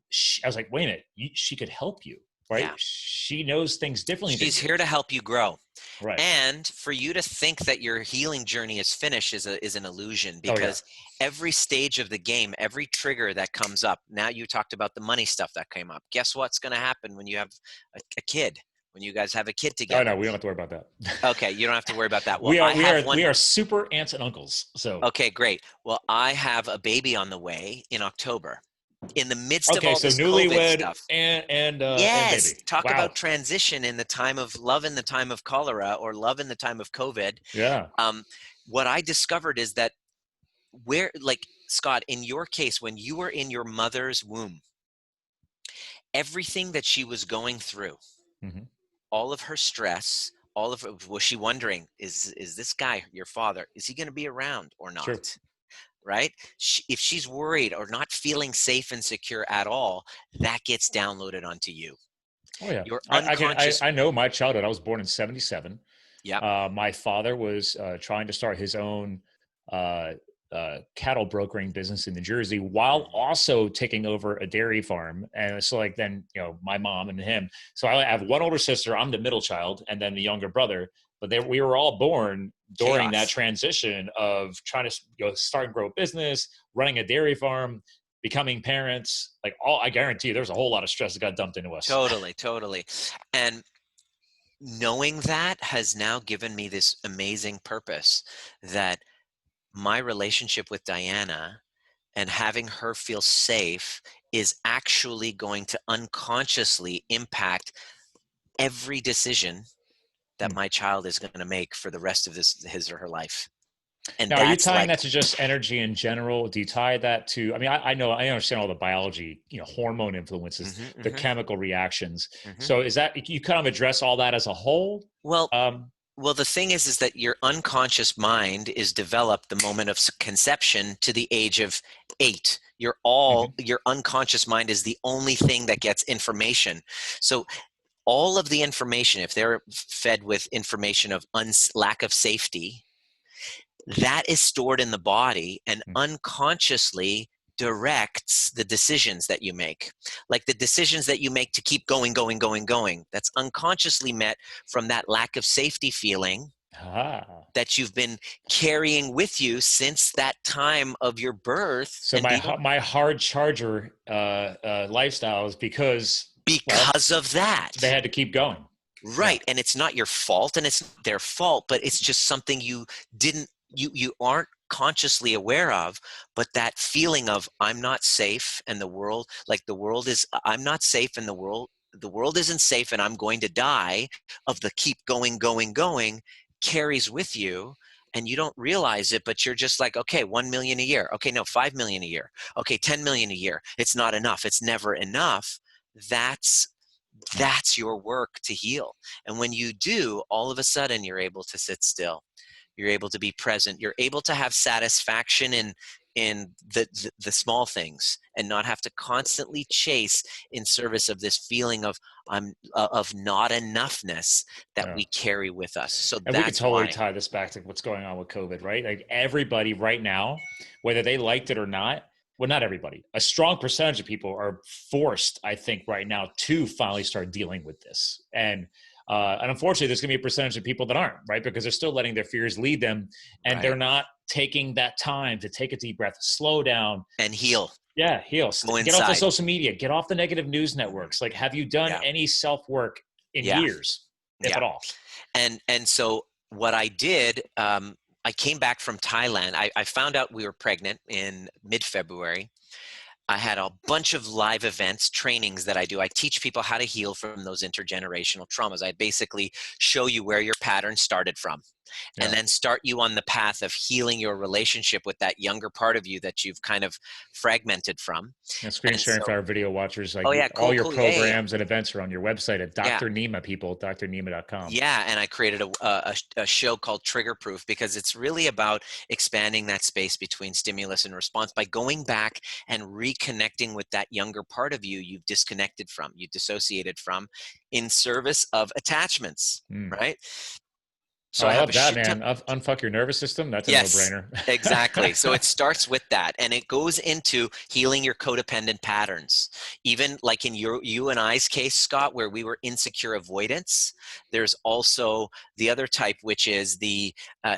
I was like, wait a minute, she could help you, right? Yeah. She knows things differently She's than you. here to help you grow. Right. And for you to think that your healing journey is finished is an illusion, because every stage of the game, every trigger that comes up, now you talked about the money stuff that came up. Guess what's going to happen when you have a kid, when you guys have a kid together? Oh, no, we don't have to worry about that. Okay, you don't have to worry about that. Well, we are super aunts and uncles. So okay, great. Well, I have a baby on the way in October, in the midst of all so this COVID newlywed stuff. and Yes, baby. talk Wow. about transition in the time of love, in the time of cholera, or love in the time of COVID. Yeah. What I discovered is that like Scott, in your case, when you were in your mother's womb, everything that she was going through, all of her stress, was she wondering, is this guy, your father, is he going to be around or not? Sure. Right? If she's worried or not feeling safe and secure at all, that gets downloaded onto you. Oh yeah. Your unconscious. I know my childhood. I was born in 77. Yeah. My father was trying to start his own cattle brokering business in New Jersey while also taking over a dairy farm. And so like then, my mom and him. So I have one older sister, I'm the middle child, and then the younger brother. But we were all born during that transition of trying to start and grow a business, running a dairy farm, becoming parents. Like I guarantee you there's a whole lot of stress that got dumped into us. Totally. And knowing that has now given me this amazing purpose, that my relationship with Diana and having her feel safe is actually going to unconsciously impact every decision that my child is going to make for the rest of his or her life. And now, are you tying that to just energy in general? Do you tie that to, I understand all the biology, hormone influences, the chemical reactions. So is that, you kind of address all that as a whole? Well, the thing is that your unconscious mind is developed the moment of conception to the age of 8. Your unconscious mind is the only thing that gets information. So all of the information, if they're fed with information of lack of safety, that is stored in the body and unconsciously directs the decisions that you make. Like the decisions that you make to keep going. That's unconsciously met from that lack of safety feeling that you've been carrying with you since that time of your birth. So my hard charger lifestyle is because of that. They had to keep going. Right. Yeah. And it's not your fault and it's not their fault, but it's just something you aren't consciously aware of. But that feeling of I'm not safe and I'm not safe and the world isn't safe and I'm going to die, of the keep going carries with you. And you don't realize it, but you're just like, okay, 1 million a year. Okay, no, 5 million a year. Okay, 10 million a year. It's not enough. It's never enough. That's your work to heal. And when you do, all of a sudden you're able to sit still. You're able to be present. You're able to have satisfaction in the small things and not have to constantly chase in service of this feeling of not enoughness that we carry with us. So and we can totally tie this back to what's going on with COVID, right? Like everybody right now, whether they liked it or not, well, not everybody, a strong percentage of people are forced, I think, right now to finally start dealing with this. And And unfortunately, there's going to be a percentage of people that aren't, right? Because they're still letting their fears lead them, and they're Right. not taking that time to take a deep breath, slow down, And heal. yeah, heal, Go get off the inside. social media, get off the negative news Mhm. networks. Like, have you done Yeah. any self work in Yeah. years, if Yeah. at all? And so what I did, I came back from Thailand. I found out we were pregnant in mid-February. I had a bunch of live events, trainings that I do. I teach people how to heal from those intergenerational traumas. I basically show you where your pattern started from, and Yeah. then start you on the path of healing your relationship with that younger part of you that you've kind of fragmented from. And screen And sharing for so, our video watchers, like oh yeah, all cool, your cool. Yeah, yeah, yeah. programs and events are on your website at Yeah. Dr. Nima, people, drnima.com. Yeah, and I created a show called Trigger Proof because it's really about expanding that space between stimulus and response by going back and reconnecting with that younger part of you you've disconnected from, you dissociated from, in service of attachments, Mm. right? Oh, So I I have a love that, shit ton. man. Unfuck your nervous system. That's a Yes, no-brainer. exactly. So it starts with that, and it goes into healing your codependent patterns. Even like in you and I's case, Scott, where we were insecure avoidance, there's also the other type, which is the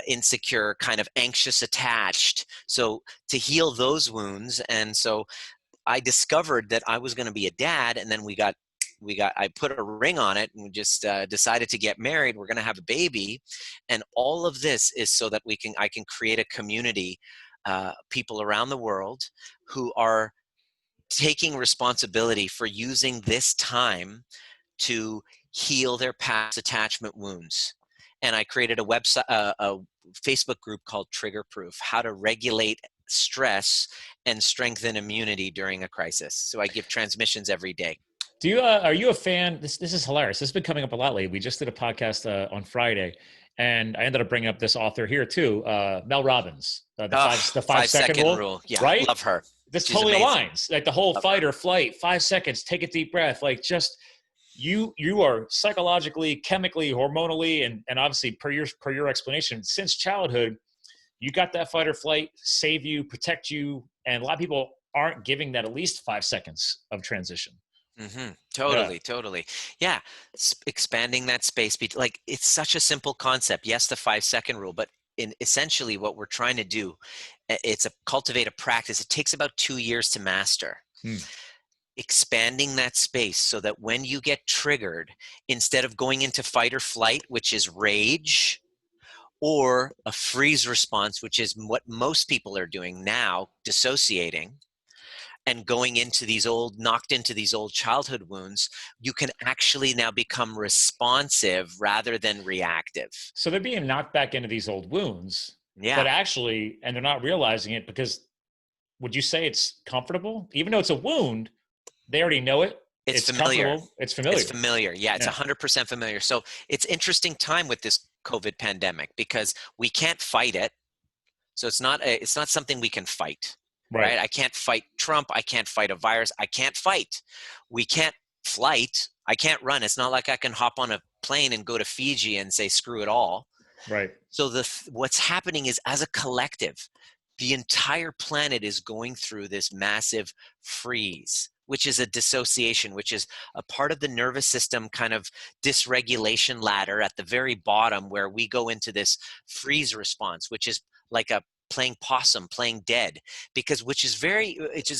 insecure kind of anxious attached. So to heal those wounds, and so I discovered that I was going to be a dad, and then I put a ring on it, and we just decided to get married. We're going to have a baby, and all of this is so that I can create a community, people around the world who are taking responsibility for using this time to heal their past attachment wounds. And I created a website, a Facebook group called Trigger Proof: How to Regulate Stress and Strengthen Immunity During a Crisis. So I give transmissions every day. Do you are you a fan? This is hilarious. This has been coming up a lot lately. We just did a podcast on Friday, and I ended up bringing up this author here too, Mel Robbins, Oh, the 5 second 5 second rule, rule. Yeah, right? love her. This She's totally amazing. aligns. Like the whole Love fight her. or flight, 5 seconds, take a deep breath. Like just you are psychologically, chemically, hormonally, and obviously per your explanation, since childhood, you got that fight or flight, save you, protect you, and a lot of people aren't giving that at least 5 seconds of transition. Yeah. Totally, totally. Yeah, expanding that space. Like, it's such a simple concept. Yes, the 5 second rule, but in essentially what we're trying to do, it's a cultivate a practice. It takes about 2 years to master. Hmm. Expanding that space so that when you get triggered, instead of going into fight or flight, which is rage, or a freeze response, which is what most people are doing now, dissociating and going into knocked into these old childhood wounds, you can actually now become responsive rather than reactive. So they're being knocked back into these old wounds, but Yeah, actually, and they're not realizing it because would you say it's comfortable? Even though it's a wound, they already know it. it's It's familiar. comfortable. It's It's familiar. familiar. Yeah, it's Yeah. 100% familiar. So it's interesting time with this COVID pandemic because we can't fight it. So it's not something we can fight, Right. right? I can't fight Trump. I can't fight a virus. I can't fight. We can't flight. I can't run. It's not like I can hop on a plane and go to Fiji and say screw it all. Right. So what's happening is, as a collective, the entire planet is going through this massive freeze, which is a dissociation, which is a part of the nervous system kind of dysregulation ladder at the very bottom, where we go into this freeze response, which is like a playing possum, playing dead, which is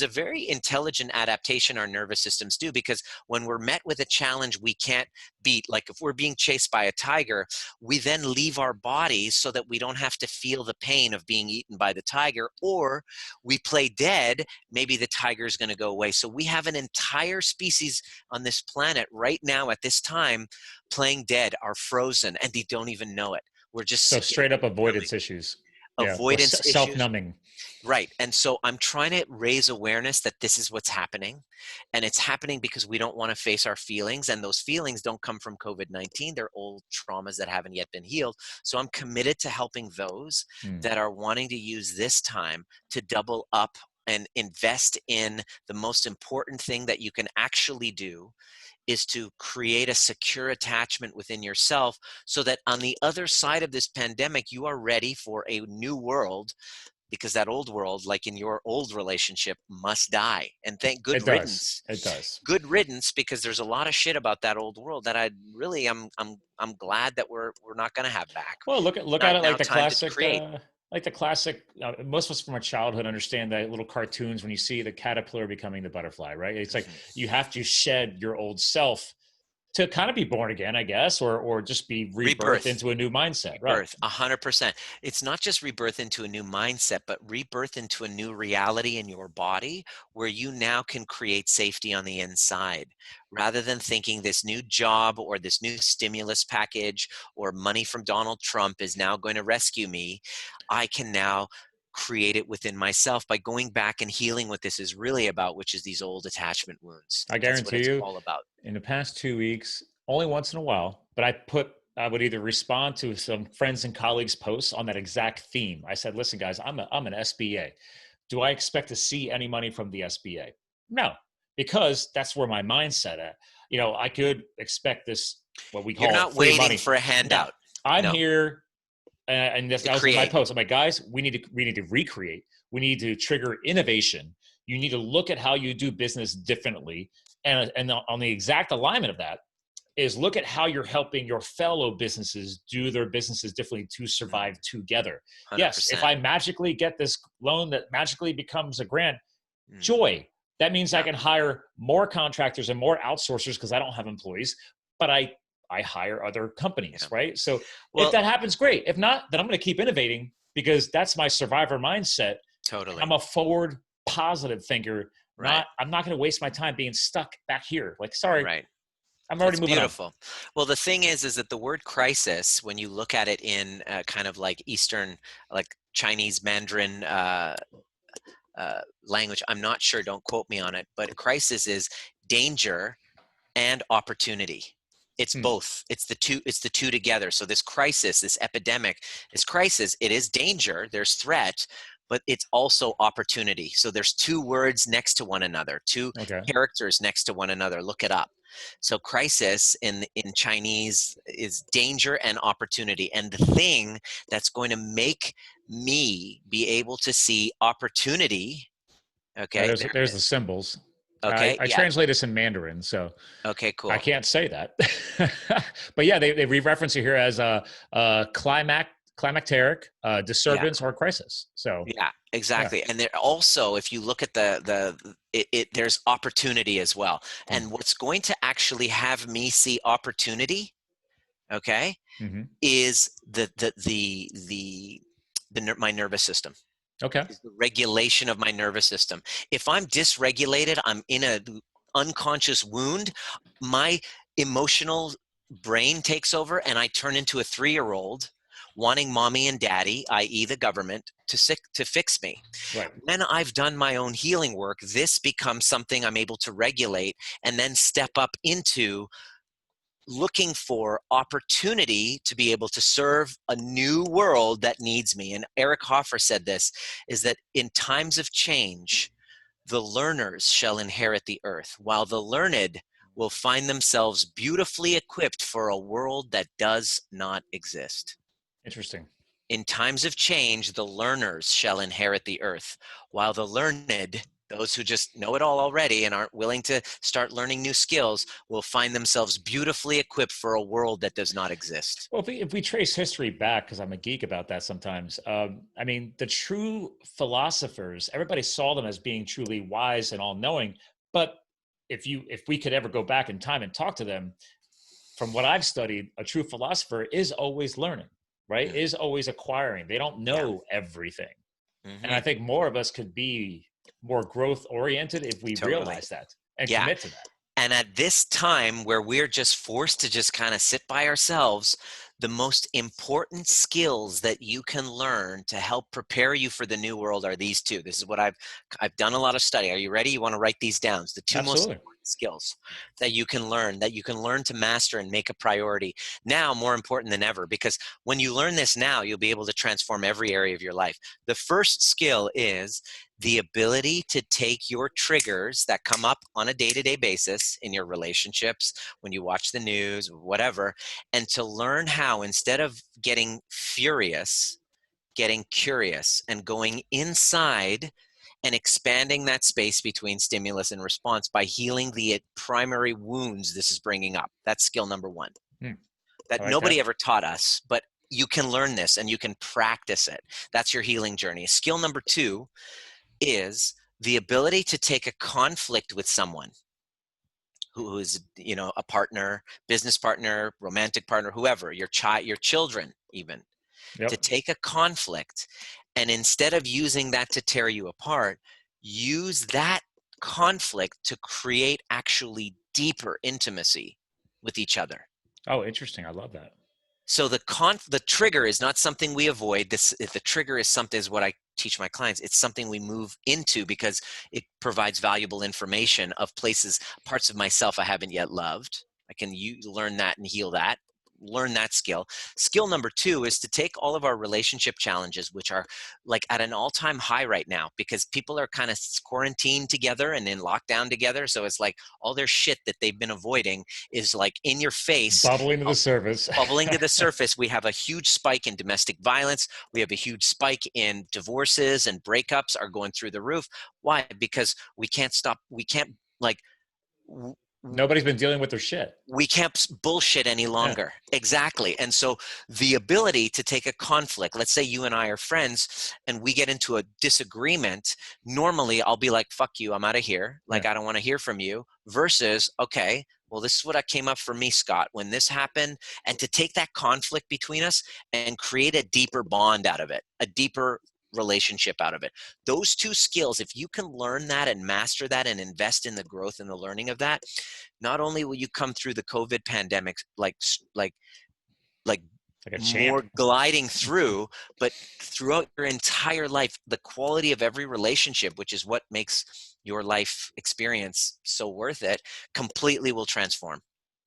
a very intelligent adaptation our nervous systems do, because when we're met with a challenge we can't beat, like if we're being chased by a tiger, we then leave our bodies so that we don't have to feel the pain of being eaten by the tiger, or we play dead, maybe the tiger is going to go away. So we have an entire species on this planet right now at this time playing dead, are frozen, and they don't even know it. We're just So sitting straight up chilling. avoidance issues. Yeah. Or Avoidance issues. self-numbing. Right. And so I'm trying to raise awareness that this is what's happening. And it's happening because we don't want to face our feelings. And those feelings don't come from COVID-19. They're old traumas that haven't yet been healed. So I'm committed to helping those Hmm. that are wanting to use this time to double up and invest in the most important thing that you can actually do, is to create a secure attachment within yourself, so that on the other side of this pandemic, you are ready for a new world because that old world, like in your old relationship, must die. And thank good It does. riddance. It does. Good riddance, because there's a lot of shit about that old world that I really I'm glad that we're not going to have back. Well, look at it Now like the time to classic, create. most of us from our childhood understand that little cartoons when you see the caterpillar becoming the butterfly, right? It's like you have to shed your old self to kind of be born again, I guess, or just be rebirthed Rebirth. into a new mindset, right? Rebirth, 100%. It's not just rebirth into a new mindset, but rebirth into a new reality in your body where you now can create safety on the inside. Rather than thinking this new job or this new stimulus package or money from Donald Trump is now going to rescue me, I can now create it within myself by going back and healing what this is really about, which is these old attachment wounds. I That's what guarantee it's you, all about. in the past 2 weeks, only once in a while, but I would either respond to some friends and colleagues' posts on that exact theme. I said, listen, guys, I'm an SBA. Do I expect to see any money from the SBA? No, because that's where my mindset at. I could expect this, what we You're call not free waiting money. for a No, handout. I'm No, here, and to that was in my create. post. I'm like, guys, we need to recreate. We need to trigger innovation. You need to look at how you do business differently, and on the exact alignment of that is look at how you're helping your fellow businesses do their businesses differently to survive together. Yes, if 100%. I magically get this loan that magically becomes a grant, Mm, joy. That means I yeah, can hire more contractors and more outsourcers because I don't have employees, but I hire other companies, yeah. right? So if Well, that happens, great. If not, then I'm going to keep innovating because that's my survivor mindset. And totally. I'm a forward positive thinker. Right, I'm not going to waste my time being stuck back here. Like, sorry, right. I'm already That's moving on. beautiful. Well, the thing is that the word crisis, when you look at it in kind of like Eastern, like Chinese Mandarin language, I'm not sure, don't quote me on it, but crisis is danger and opportunity. It's Hmm. both. It's the two together. So this crisis, this epidemic, this crisis, it is danger, there's threat, but it's also opportunity. So there's two words next to one another, two Okay. characters next to one another. Look it up. So crisis in Chinese is danger and opportunity. And the thing that's going to make me be able to see opportunity, okay, there it There's the is. symbols. Okay, I yeah. translate this in Mandarin, so Okay, I cool. can't say that. But yeah, they re-reference it here as a climacteric Yeah. disturbance or crisis. So Yeah, yeah. exactly. And there also, if you look at there's opportunity as well. Hmm. And what's going to actually have me see opportunity, okay, Mm-hmm. is my nervous system, Okay. is the regulation of my nervous system. If I'm dysregulated, I'm in a unconscious wound, my emotional brain takes over and I turn into a 3-year-old wanting mommy and daddy, i.e. the government, to fix me. Right. When I've done my own healing work, this becomes something I'm able to regulate and then step up into looking for opportunity to be able to serve a new world that needs me. And Eric Hoffer said this, is that in times of change, the learners shall inherit the earth, while the learned will find themselves beautifully equipped for a world that does not exist. Interesting. In times of change, the learners shall inherit the earth, while the learned, those who just know it all already and aren't willing to start learning new skills, will find themselves beautifully equipped for a world that does not exist. Well, if we trace history back, because I'm a geek about that sometimes, I mean, the true philosophers, everybody saw them as being truly wise and all knowing. But if we could ever go back in time and talk to them, from what I've studied, a true philosopher is always learning, right? Mm, Is always acquiring. They don't yeah. know everything. And I Hmm. think more of us could be more growth oriented if we Totally. realize that and Yeah. commit to that. And at this time where we're just forced to just kind of sit by ourselves, the most important skills that you can learn to help prepare you for the new world are these two. This is what I've done a lot of study. Are you ready? You want to write these down. It's the two most Absolutely. important skills that you can learn to master and make a priority now, more important than ever, because when you learn this now, you'll be able to transform every area of your life. The first skill is the ability to take your triggers that come up on a day-to-day basis in your relationships, when you watch the news, whatever, and to learn how, instead of getting furious, getting curious and going inside and expanding that space between stimulus and response by healing the primary wounds this is bringing up. That's skill number one. That I like nobody that. ever taught us, but you can learn this and you can practice it. That's your healing journey. Skill number two is the ability to take a conflict with someone who is, you know, a partner, business partner, romantic partner, whoever, your children even, to Yep. take a conflict, and instead of using that to tear you apart, use that conflict to create actually deeper intimacy with each other. Oh, interesting. I love that. So the trigger is not something we avoid. If the trigger is something, is what I teach my clients. It's something we move into because it provides valuable information of places, parts of myself I haven't yet loved. I can learn that and heal that. Learn that skill. Skill number two is to take all of our relationship challenges, which are like at an all-time high right now because people are kind of quarantined together and in lockdown together. So it's like all their shit that they've been avoiding is like in your face, Bubbling to the surface. bubbling to the surface. We have a huge spike in domestic violence. We have a huge spike in divorces, and breakups are going through the roof. Why? Because we can't stop. We can't like. Nobody's been dealing with their shit. We can't bullshit any longer. Yeah. Exactly. And so the ability to take a conflict, let's say you and I are friends and we get into a disagreement, normally I'll be like, fuck you, I'm out of here. Like, I don't want to hear from you, versus, okay, well, this is what came up for me, Scott, when this happened, and to take that conflict between us and create a deeper bond out of it, a deeper relationship out of it. Those two skills, if you can learn that and master that and invest in the growth and the learning of that, not only will you come through the COVID pandemic like a more champ. gliding through, but throughout your entire life, the quality of every relationship, which is what makes your life experience so worth it, completely will transform.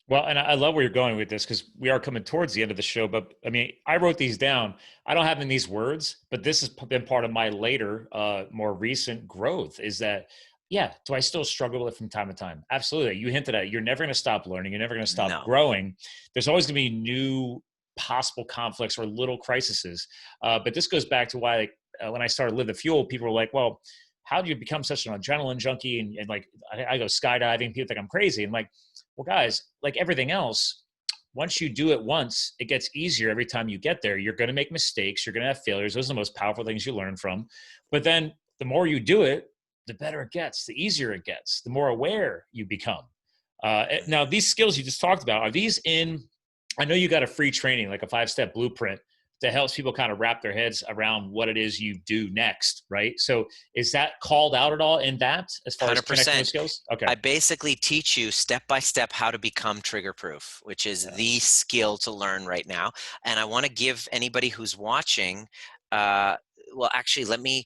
Well, and I love where you're going with this because we are coming towards the end of the show. But I mean, I wrote these down. I don't have them in these words, but this has been part of my later, more recent growth is that, yeah, do I still struggle with it from time to time? Absolutely. You hinted at it. You're never going to stop learning. You're never going to stop growing. There's always going to be new possible conflicts or little crises. But this goes back to why, like, when I started Live the Fuel, people were like, well, how do you become such an adrenaline junkie? And like, I go skydiving. People think I'm crazy. And like, well, guys, like everything else, once you do it once, it gets easier every time you get there. You're going to make mistakes. You're going to have failures. Those are the most powerful things you learn from. But then the more you do it, the better it gets, the easier it gets, the more aware you become. Now, these skills you just talked about, are these in, I know you got a free training, like a 5-step blueprint that helps people kind of wrap their heads around what it is you do next, right? So is that called out at all in that as far 100%. As connecting with skills? Okay. I basically teach you step by step how to become trigger proof, which is the skill to learn right now. And I want to give anybody who's watching, well, actually, let me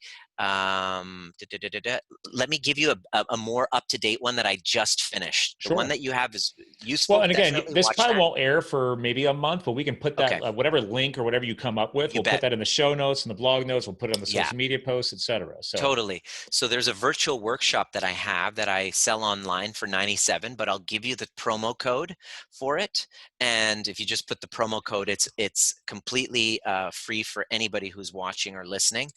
give you a more up-to-date one that I just finished. The one that you have is useful. Well, and again, this probably won't air for maybe a month, but we can put that, whatever link or whatever you come up with, we'll put that in the show notes and the blog notes. We'll put it on the social media posts, etc. So totally. So there's a virtual workshop that I have that I sell online for $97, but I'll give you the promo code for it. And if you just put the promo code, it's completely free for anybody who's watching or listening.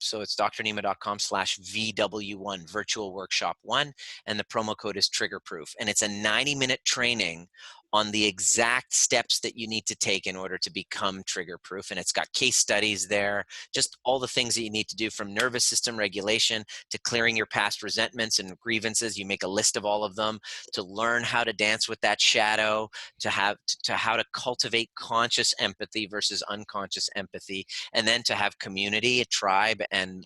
So it's drnima.com/VW1, virtual workshop 1, and the promo code is triggerproof. And it's a 90-minute training on the exact steps that you need to take in order to become trigger proof. And it's got case studies there, just all the things that you need to do, from nervous system regulation to clearing your past resentments and grievances. You make a list of all of them, to learn how to dance with that shadow, to how to cultivate conscious empathy versus unconscious empathy, and then to have community, a tribe, and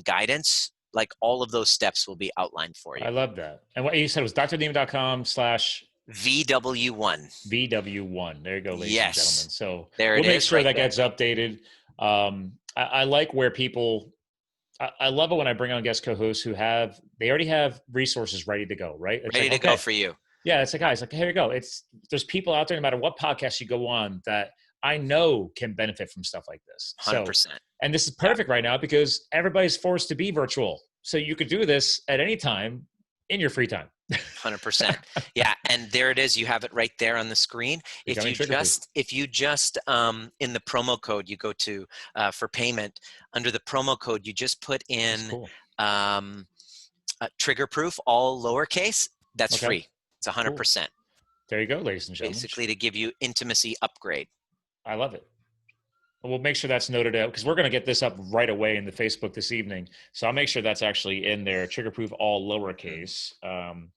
guidance. Like, all of those steps will be outlined for you. I love that. And what you said was drnima.com/VW1. VW1. There you go, ladies and gentlemen. So we'll make sure that gets updated. I like where people, I love it when I bring on guest co-hosts who they already have resources ready to go, right? It's ready to go for you. Yeah, it's like, guys, like, here you go. There's people out there, no matter what podcast you go on, that I know can benefit from stuff like this. 100%. And this is perfect right now because everybody's forced to be virtual. So you could do this at any time in your free time. 100%. Yeah. And there it is. You have it right there on the screen. Becoming trigger proof. If you just, in the promo code, you go to, for payment, under the promo code, you just put in, That's cool. trigger proof, all lowercase, that's Okay. free. It's 100%. Cool. There you go, ladies and gentlemen. Basically to give you intimacy upgrade. I love it. We'll make sure that's noted out because we're going to get this up right away in the Facebook this evening. So I'll make sure that's actually in there. Trigger proof, all lowercase. And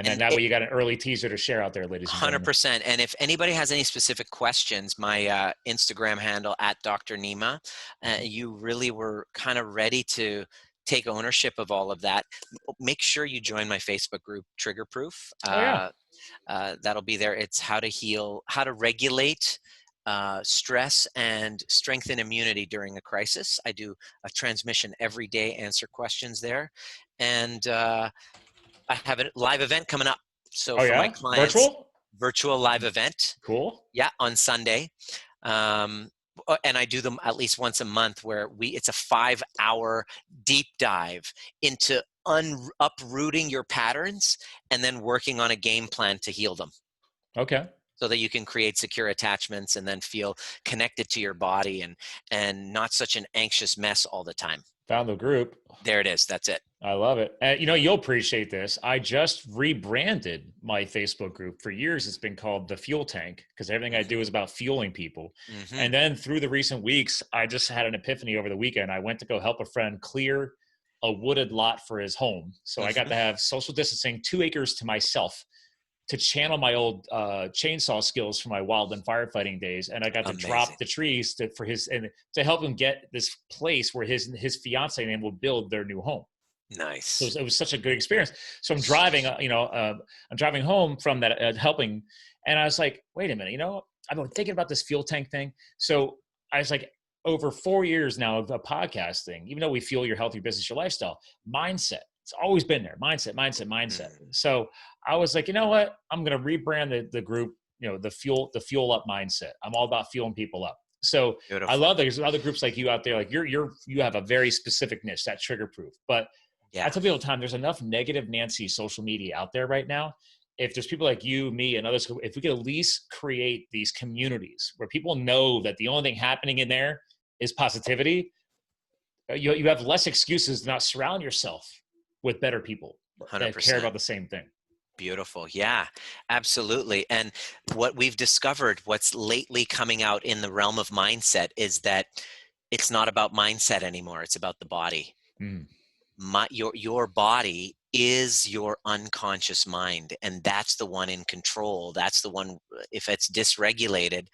then that way you got an early teaser to share out there, ladies and gentlemen. 100%. And if anybody has any specific questions, my Instagram handle at Dr. Nima, you really were kind of ready to take ownership of all of that. Make sure you join my Facebook group, Trigger Proof. That'll be there. It's how to heal, how to regulate stress and strengthen immunity during a crisis. I do a transmission every day, answer questions there. And I have a live event coming up. So for my clients, virtual live event. Cool. Yeah, on Sunday. And I do them at least once a month where it's a 5-hour deep dive into uprooting your patterns and then working on a game plan to heal them. Okay. So that you can create secure attachments and then feel connected to your body and not such an anxious mess all the time. Found the group. There it is. That's it. I love it. You'll appreciate this. I just rebranded my Facebook group. For years, it's been called The Fuel Tank because everything I do is about fueling people. Mm-hmm. And then through the recent weeks, I just had an epiphany over the weekend. I went to go help a friend clear a wooded lot for his home. So I got to have social distancing, 2 acres to myself to channel my old chainsaw skills from my wildland firefighting days. And I got to drop the trees to help him get this place where his fiance and him will build their new home. Nice. So it was such a good experience. So I'm driving, I'm driving home from that helping, and I was like, wait a minute, I've been thinking about this fuel tank thing. So I was like, over 4 years now of podcasting, even though we fuel your health, your business, your lifestyle, mindset, it's always been there. Mindset. So I was like, you know what? I'm going to rebrand the group, the fuel up mindset. I'm all about fueling people up. So beautiful. I love that there's other groups like you out there. Like you have a very specific niche, that trigger proof, but I tell people all the time, there's enough negative Nancy social media out there right now. If there's people like you, me, and others, if we could at least create these communities where people know that the only thing happening in there is positivity, you have less excuses to not surround yourself with better people 100%. That care about the same thing. Beautiful. Yeah, absolutely. And what we've discovered, what's lately coming out in the realm of mindset is that it's not about mindset anymore. It's about the body. Your body is your unconscious mind, and that's the one in control. That's the one, if it's dysregulated,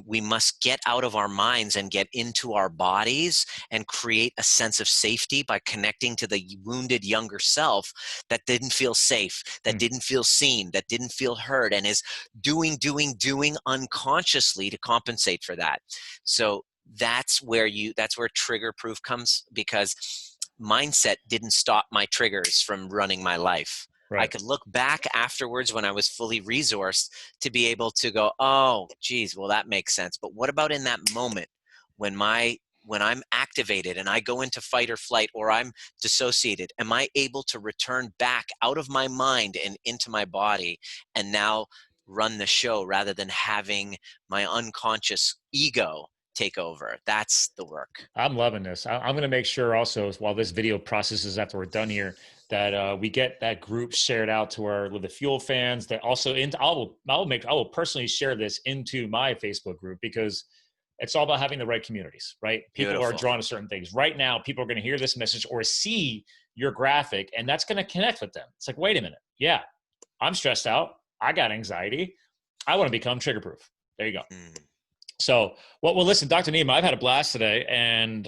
we must get out of our minds and get into our bodies and create a sense of safety by connecting to the wounded younger self that didn't feel safe, that didn't feel seen, that didn't feel heard, and is doing unconsciously to compensate for that. So that's where trigger proof comes, because mindset didn't stop my triggers from running my life. Right. I could look back afterwards when I was fully resourced to be able to go, oh, geez, well, that makes sense. But what about in that moment when I'm activated and I go into fight or flight, or I'm dissociated? Am I able to return back out of my mind and into my body and now run the show rather than having my unconscious ego take over? That's the work. I'm loving this. I'm going to make sure also, while this video processes after we're done here, that we get that group shared out to our Live the Fuel fans. That also, I will personally share this into my Facebook group, because it's all about having the right communities, right? People Beautiful. Are drawn to certain things. Right now, people are going to hear this message or see your graphic, and that's going to connect with them. It's like, wait a minute. Yeah, I'm stressed out. I got anxiety. I want to become trigger proof. There you go. So, well, listen, Dr. Nima, I've had a blast today, and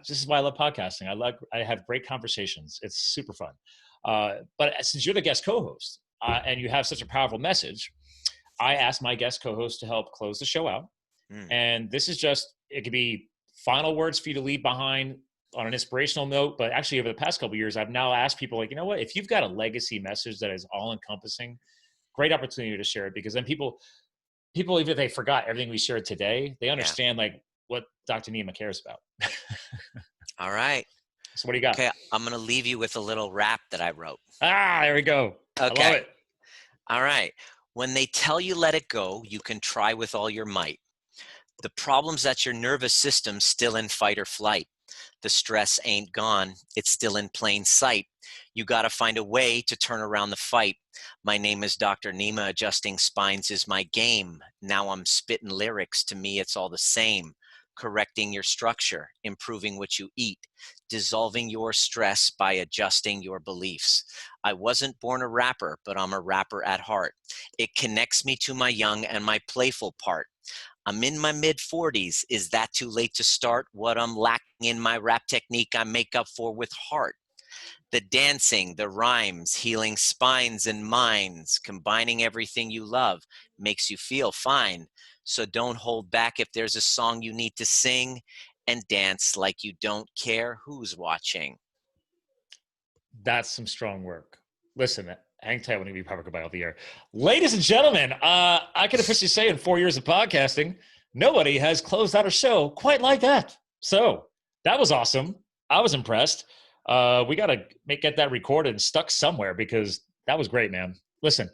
this is why I love podcasting. I have great conversations. It's super fun. But since you're the guest co-host and you have such a powerful message, I asked my guest co-host to help close the show out. And this is it could be final words for you to leave behind on an inspirational note. But actually, over the past couple of years, I've now asked people, like, you know what, if you've got a legacy message that is all encompassing, great opportunity to share it, because then people, even if they forgot everything we shared today, they understand like what Dr. Nima cares about. All right. So what do you got? Okay, I'm going to leave you with a little rap that I wrote. There we go. I love Okay. it. All right. When they tell you let it go, you can try with all your might. The problem's that your nervous system's still in fight or flight. The stress ain't gone. It's still in plain sight. You got to find a way to turn around the fight. My name is Dr. Nima. Adjusting spines is my game. Now I'm spitting lyrics. To me, it's all the same. Correcting your structure, improving what you eat, dissolving your stress by adjusting your beliefs. I wasn't born a rapper, but I'm a rapper at heart. It connects me to my young and my playful part. I'm in my mid 40s. Is that too late to start? What I'm lacking in my rap technique, I make up for with heart. The dancing, the rhymes, healing spines and minds, combining everything you love makes you feel fine. So don't hold back if there's a song you need to sing, and dance like you don't care who's watching. That's some strong work. Listen, hang tight when we be proper goodbye off the air. Ladies and gentlemen, I can officially say in 4 years of podcasting, nobody has closed out a show quite like that. So that was awesome. I was impressed. We got to get that recorded and stuck somewhere because that was great, man. Listen,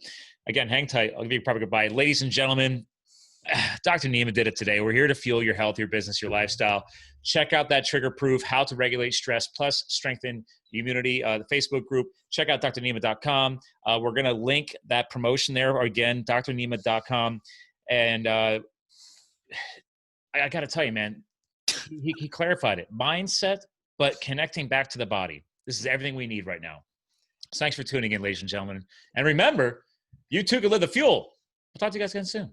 again, hang tight. I'll give you a proper goodbye. Ladies and gentlemen, Dr. Nima did it today. We're here to fuel your health, your business, your lifestyle. Check out that trigger proof, how to regulate stress, plus strengthen immunity, the Facebook group. Check out drnima.com. We're going to link that promotion there. Again, drnima.com. And I got to tell you, man, he clarified it. Mindset, but connecting back to the body. This is everything we need right now. So thanks for tuning in, ladies and gentlemen. And remember, you too can live the fuel. We'll talk to you guys again soon.